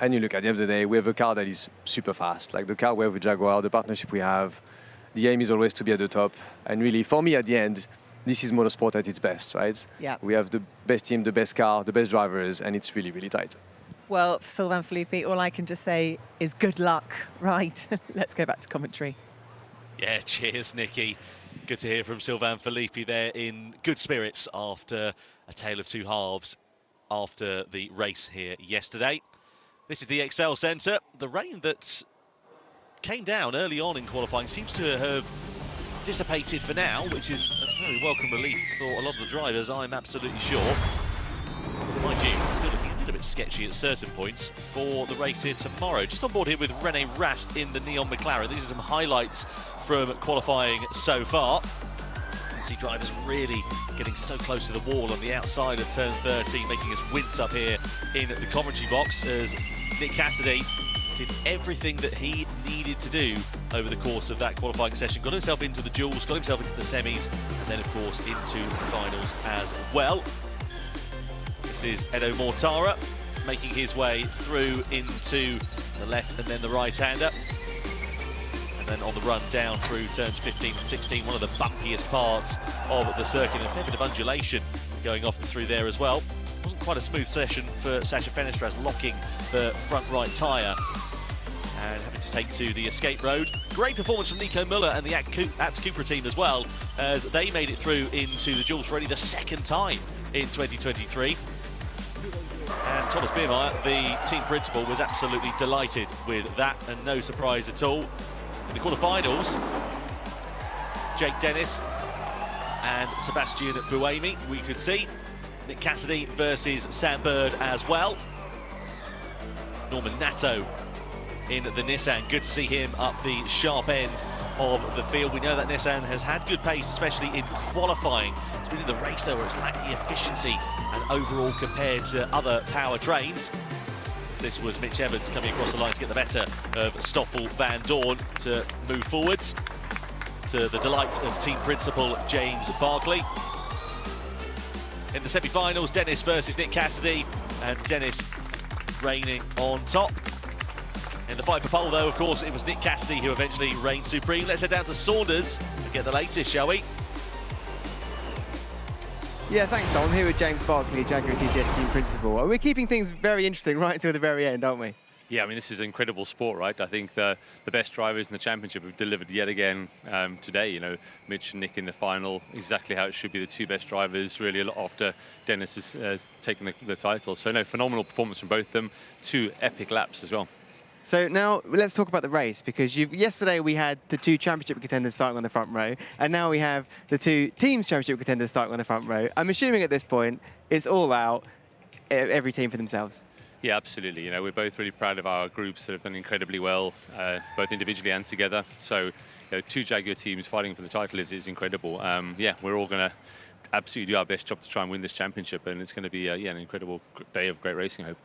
And you look, at the end of the day, we have a car that is super fast. Like the car we have with Jaguar, the partnership we have, the aim is always to be at the top. And really, for me, at the end, this is motorsport at its best, right? Yeah. We have the best team, the best car, the best drivers, and it's really, really tight. Well, for Sylvain Felipe, all I can just say is good luck, right? Let's go back to commentary. Yeah, cheers, Nikki. Good to hear from Sylvain Felipe there in good spirits after a tale of two halves after the race here yesterday. This is the Excel Centre. The rain that came down early on in qualifying seems to have dissipated for now, which is a very welcome relief for a lot of the drivers, I'm absolutely sure. Mind you, it's still looking a little bit sketchy at certain points for the race here tomorrow. Just on board here with Rene Rast in the Neon McLaren. These are some highlights from qualifying so far. You see drivers really getting so close to the wall on the outside of turn 13, making us wince up here in the commentary box as Nick Cassidy did everything that he needed to do over the course of that qualifying session. Got himself into the duels, got himself into the semis, and then of course into the finals as well. This is Edo Mortara making his way through into the left and then the right-hander. And then on the run down through turns 15 and 16, one of the bumpiest parts of the circuit, and a fair bit of undulation going off and through there as well. Wasn't quite a smooth session for Sacha Fenestras, locking the front right tyre and having to take to the escape road. Great performance from Nico Müller and the Abt Cupra team as well, as they made it through into the duels for only the second time in 2023. And Thomas Biermeier, the team principal, was absolutely delighted with that, and no surprise at all. In the quarterfinals, Jake Dennis and Sebastian Buemi, we could see. Nick Cassidy versus Sam Bird as well. Norman Nato in the Nissan. Good to see him up the sharp end of the field. We know that Nissan has had good pace, especially in qualifying. It's been in the race, though, where it's lacked the efficiency and overall compared to other powertrains. This was Mitch Evans coming across the line to get the better of Stoffel Van Dorn to move forwards, to the delight of team principal James Barkley. In the semi-finals, Dennis versus Nick Cassidy, and Dennis reigning on top. In the fight for pole, though, of course, it was Nick Cassidy who eventually reigned supreme. Let's head down to Saunders and get the latest, shall we? Yeah, thanks, Tom. I'm here with James Barkley, Jaguar TCS team principal. We're keeping things very interesting right until the very end, aren't we? Yeah, I mean, this is an incredible sport, right? I think the best drivers in the championship have delivered yet again today. You know, Mitch and Nick in the final, exactly how it should be, the two best drivers, really, a lot after Dennis has taken the title. So, no, phenomenal performance from both of them. Two epic laps as well. So now let's talk about the race, because yesterday we had the two championship contenders starting on the front row, and now we have the two teams championship contenders starting on the front row. I'm assuming at this point it's all out, every team for themselves. Yeah, absolutely. You know, we're both really proud of our groups that have done incredibly well, both individually and together. So, you know, two Jaguar teams fighting for the title is incredible. Yeah, we're all going to absolutely do our best job to try and win this championship, and it's going to be yeah, an incredible day of great racing, I hope.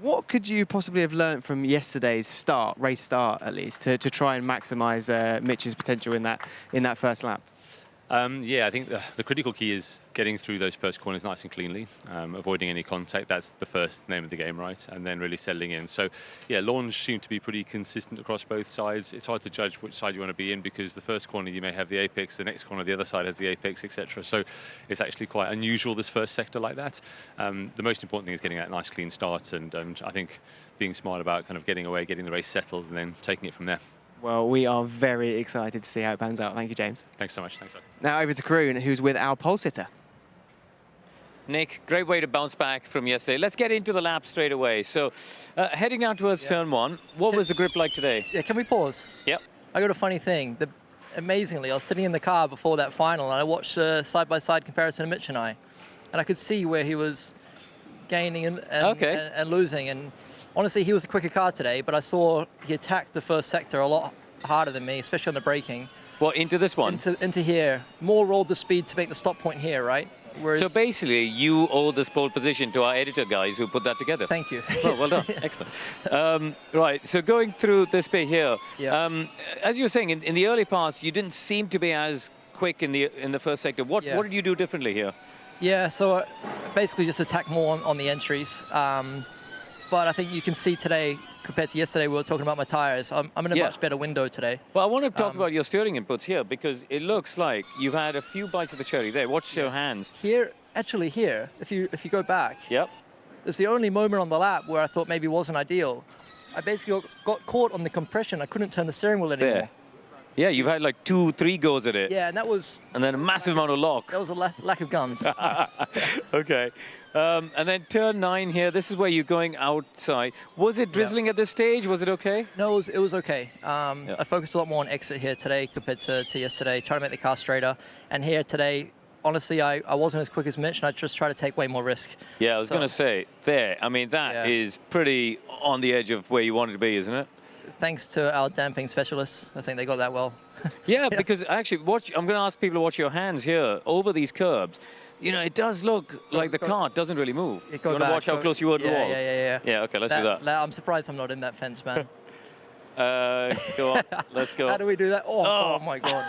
What could you possibly have learned from yesterday's race start at least, to try and maximise Mitch's potential in that first lap? Yeah, I think the critical key is getting through those first corners nice and cleanly, avoiding any contact. That's the first name of the game, right? And then really settling in. So, yeah, launch seemed to be pretty consistent across both sides. It's hard to judge which side you want to be in, because the first corner you may have the apex, the next corner the other side has the apex, etc. So it's actually quite unusual, this first sector like that. The most important thing is getting that nice clean start, and I think being smart about kind of getting away, getting the race settled, and then taking it from there. Well, we are very excited to see how it pans out. Thank you, James. Thanks so much. Thanks, Doug. Now over to Karun, who's with our pole sitter. Nick, great way to bounce back from yesterday. Let's get into the lap straight away. So, heading down towards turn one, what was the grip like today? Yeah, can we pause? Yep. I got a funny thing. Amazingly, I was sitting in the car before that final, and I watched a side-by-side comparison of Mitch and I could see where he was gaining and losing. And honestly, he was a quicker car today, but I saw he attacked the first sector a lot harder than me, especially on the braking. Well, into this one? Into here. More rolled the speed to make the stop point here, right? Whereas so basically, you owe this pole position to our editor guys who put that together. Thank you. Well done. Excellent. Right, so going through this bit here, as you were saying, in the early parts, you didn't seem to be as quick in the first sector. What did you do differently here? Yeah, so basically just attack more on the entries. But I think you can see today, compared to yesterday, we were talking about my tyres. I'm in a much better window today. Well, I want to talk about your steering inputs here, because it looks like you've had a few bites of the cherry there. Watch your hands. Here, actually here, if you go back, there's the only moment on the lap where I thought maybe it wasn't ideal. I basically got caught on the compression. I couldn't turn the steering wheel anymore. There. Yeah, you've had like 2-3 goes at it. Yeah, and that was... And then a massive amount of lock. That was a lack of guns. Okay. And then turn 9 here, this is where you're going outside. Was it drizzling at this stage? Was it okay? No, it was okay. I focused a lot more on exit here today compared to yesterday, trying to make the car straighter. And here today, honestly, I wasn't as quick as Mitch, and I just tried to take way more risk. Yeah, I was going to say, there. I mean, that is pretty on the edge of where you wanted to be, isn't it? Thanks to our damping specialists. I think they got that well. Yeah, because actually, I'm going to ask people to watch your hands here over these curbs. You know, it does look like the car doesn't really move. You want to watch how close you were to the wall? Yeah, okay, let's do that. I'm surprised I'm not in that fence, man. Go on, let's go. How do we do that? Oh my God.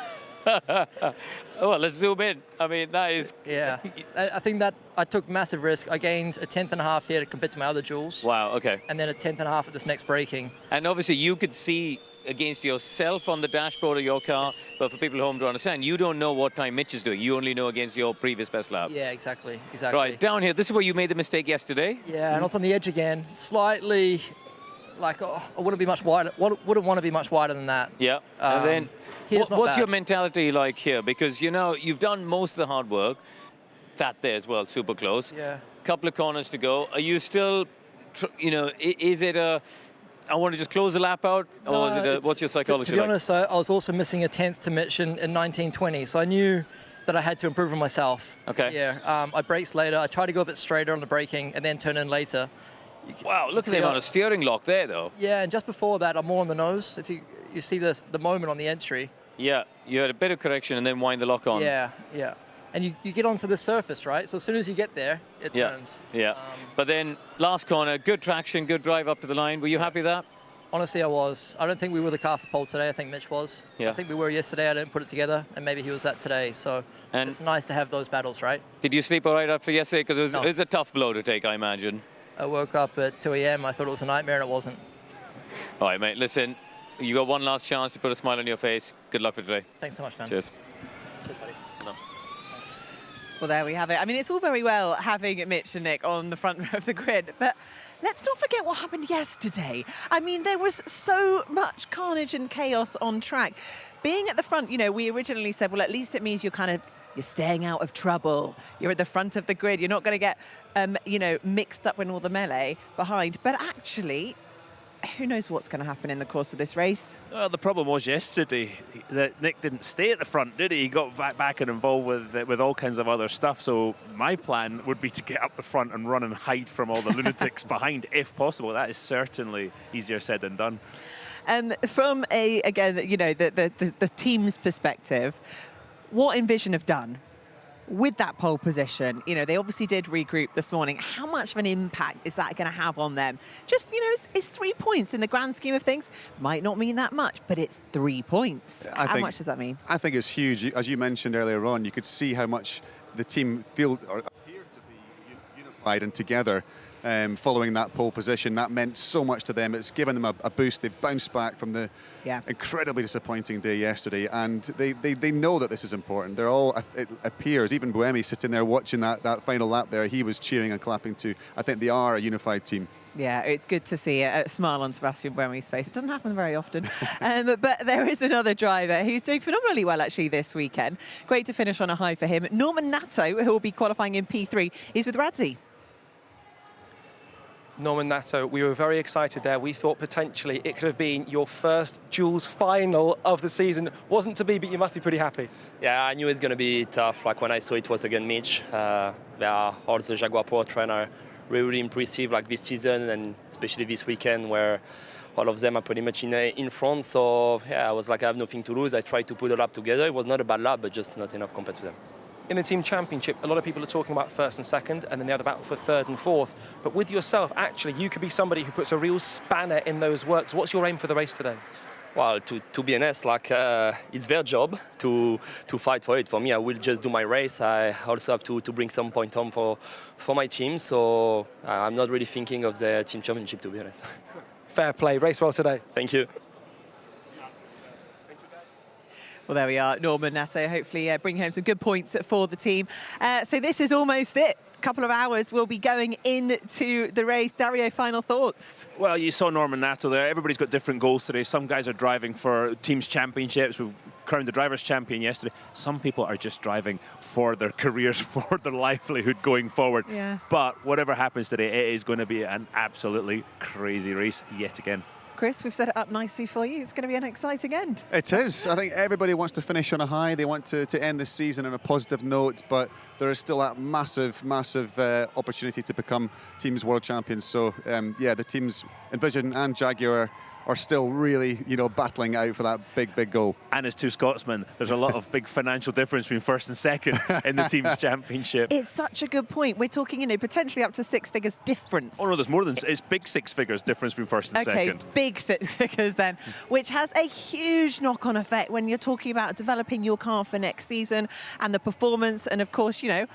Well, let's zoom in. I mean, that is... Yeah, I think that I took massive risk. I gained a 10th.5 here compared to my other duels. Wow, okay. And then a 10th.5 at this next braking. And obviously, you could see against yourself on the dashboard of your car, but for people at home to understand, you don't know what time Mitch is doing. You only know against your previous best lap. Yeah, exactly. Right, down here, this is where you made the mistake yesterday. Yeah, and I was on the edge again, slightly, like, I wouldn't be much wider, wouldn't want to be much wider than that. Yeah, and then, what's your mentality like here? Because, you know, you've done most of the hard work. That there as well, super close. Yeah. Couple of corners to go. Are you still, you know, is it a I want to just close the lap out, or is it what's your psychology To be like? honest, I was also missing a 10th to Mitch in 1920, so I knew that I had to improve on myself. Okay. Yeah, I braked later. I tried to go a bit straighter on the braking and then turn in later. Wow, look at him on a steering lock there, though. Yeah, and just before that, I'm more on the nose. If you see the moment on the entry. Yeah, you had a bit of correction and then wind the lock on. Yeah, yeah. And you get onto the surface, right? So as soon as you get there, it turns. Yeah, but then last corner, good traction, good drive up to the line. Were you happy with that? Honestly, I was. I don't think we were the car for pole today. I think Mitch was. Yeah. I think we were yesterday. I didn't put it together, and maybe he was that today. So it's nice to have those battles, right? Did you sleep all right after yesterday? Because it was a tough blow to take, I imagine. I woke up at 2 a.m. I thought it was a nightmare, and it wasn't. All right, mate, listen, you got one last chance to put a smile on your face. Good luck for today. Thanks so much, man. Cheers. Cheers, buddy. No. Well, there we have it. I mean, it's all very well having Mitch and Nick on the front row of the grid, but let's not forget what happened yesterday. I mean, there was so much carnage and chaos on track. Being at the front, you know, we originally said, well, at least it means you're staying out of trouble. You're at the front of the grid. You're not going to get, you know, mixed up in all the melee behind. But actually, who knows what's going to happen in the course of this race? Well, the problem was yesterday that Nick didn't stay at the front, did he? He got back and involved with all kinds of other stuff. So my plan would be to get up the front and run and hide from all the lunatics behind, if possible. That is certainly easier said than done. From again, you know, the team's perspective, what Envision have done with that pole position, you know, they obviously did regroup this morning. How much of an impact is that going to have on them? Just, you know, it's 3 points in the grand scheme of things. Might not mean that much, but it's 3 points. How much does that mean? I think it's huge. As you mentioned earlier on, you could see how much the team feel or appear to be unified and together. Following that pole position, that meant so much to them. It's given them a boost. They've bounced back from the incredibly disappointing day yesterday, and they know that this is important. They're all, it appears, even Buemi sitting there watching that final lap there, he was cheering and clapping too. I think they are a unified team. Yeah, it's good to see a smile on Sebastian Buemi's face. It doesn't happen very often. But there is another driver who's doing phenomenally well, actually, this weekend. Great to finish on a high for him. Norman Nato, who will be qualifying in P3, is with Radzi. Norman Nato, we were very excited there. We thought potentially it could have been your first Jules final of the season. Wasn't to be, but you must be pretty happy. Yeah, I knew it's going to be tough. Like when I saw it was against Mitch. All the Jaguar Pro trainers really impressive like this season, and especially this weekend where all of them are pretty much in front. So yeah, I was like, I have nothing to lose. I tried to put a lap together. It was not a bad lap, but just not enough compared to them. In the team championship, a lot of people are talking about first and second, and then the other battle for third and fourth. But with yourself, actually, you could be somebody who puts a real spanner in those works. What's your aim for the race today? Well, to be honest, like it's their job to fight for it. For me, I will just do my race. I also have to bring some point home for my team. So I'm not really thinking of the team championship, to be honest. Fair play. Race well today. Thank you. Well, there we are, Norman Nato, hopefully bring home some good points for the team. So this is almost it. A couple of hours we'll be going into the race. Dario, final thoughts? Well, you saw Norman Nato there. Everybody's got different goals today. Some guys are driving for teams championships. We crowned the drivers' champion yesterday. Some people are just driving for their careers, for their livelihood going forward. Yeah. But whatever happens today, it is going to be an absolutely crazy race yet again. Chris, we've set it up nicely for you. It's going to be an exciting end. It is. I think everybody wants to finish on a high. They want to end this season on a positive note, but there is still that massive opportunity to become teams world champions. So, yeah, the teams Envision and Jaguar are still really, you know, battling out for that big goal. And as two Scotsmen, there's a lot of big financial difference between first and second in the team's championship. It's such a good point. We're talking, you know, potentially up to 6 figures difference. Oh no, there's more than, it's big 6 figures difference between first and second. Okay, big 6 figures then, which has a huge knock-on effect when you're talking about developing your car for next season and the performance. And of course, you know,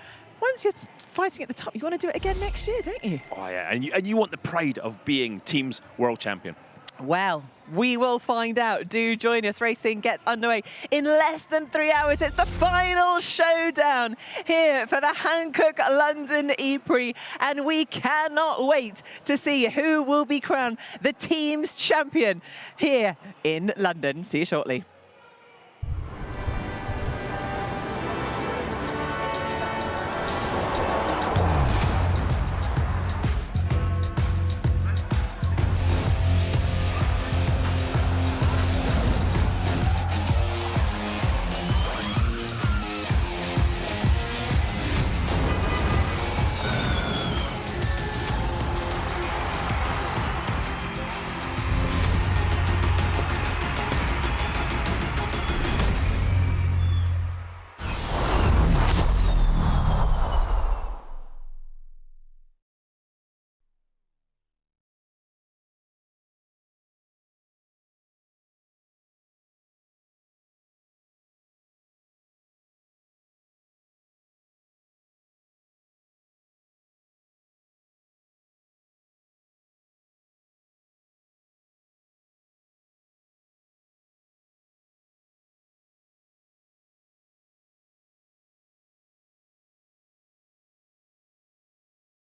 once you're fighting at the top, you want to do it again next year, don't you? Oh yeah, and you want the pride of being team's world champion. Well, we will find out. Do join us. Racing gets underway in less than 3 hours. It's the final showdown here for the Hankook London E-Prix, and we cannot wait to see who will be crowned the team's champion here in London. See you shortly.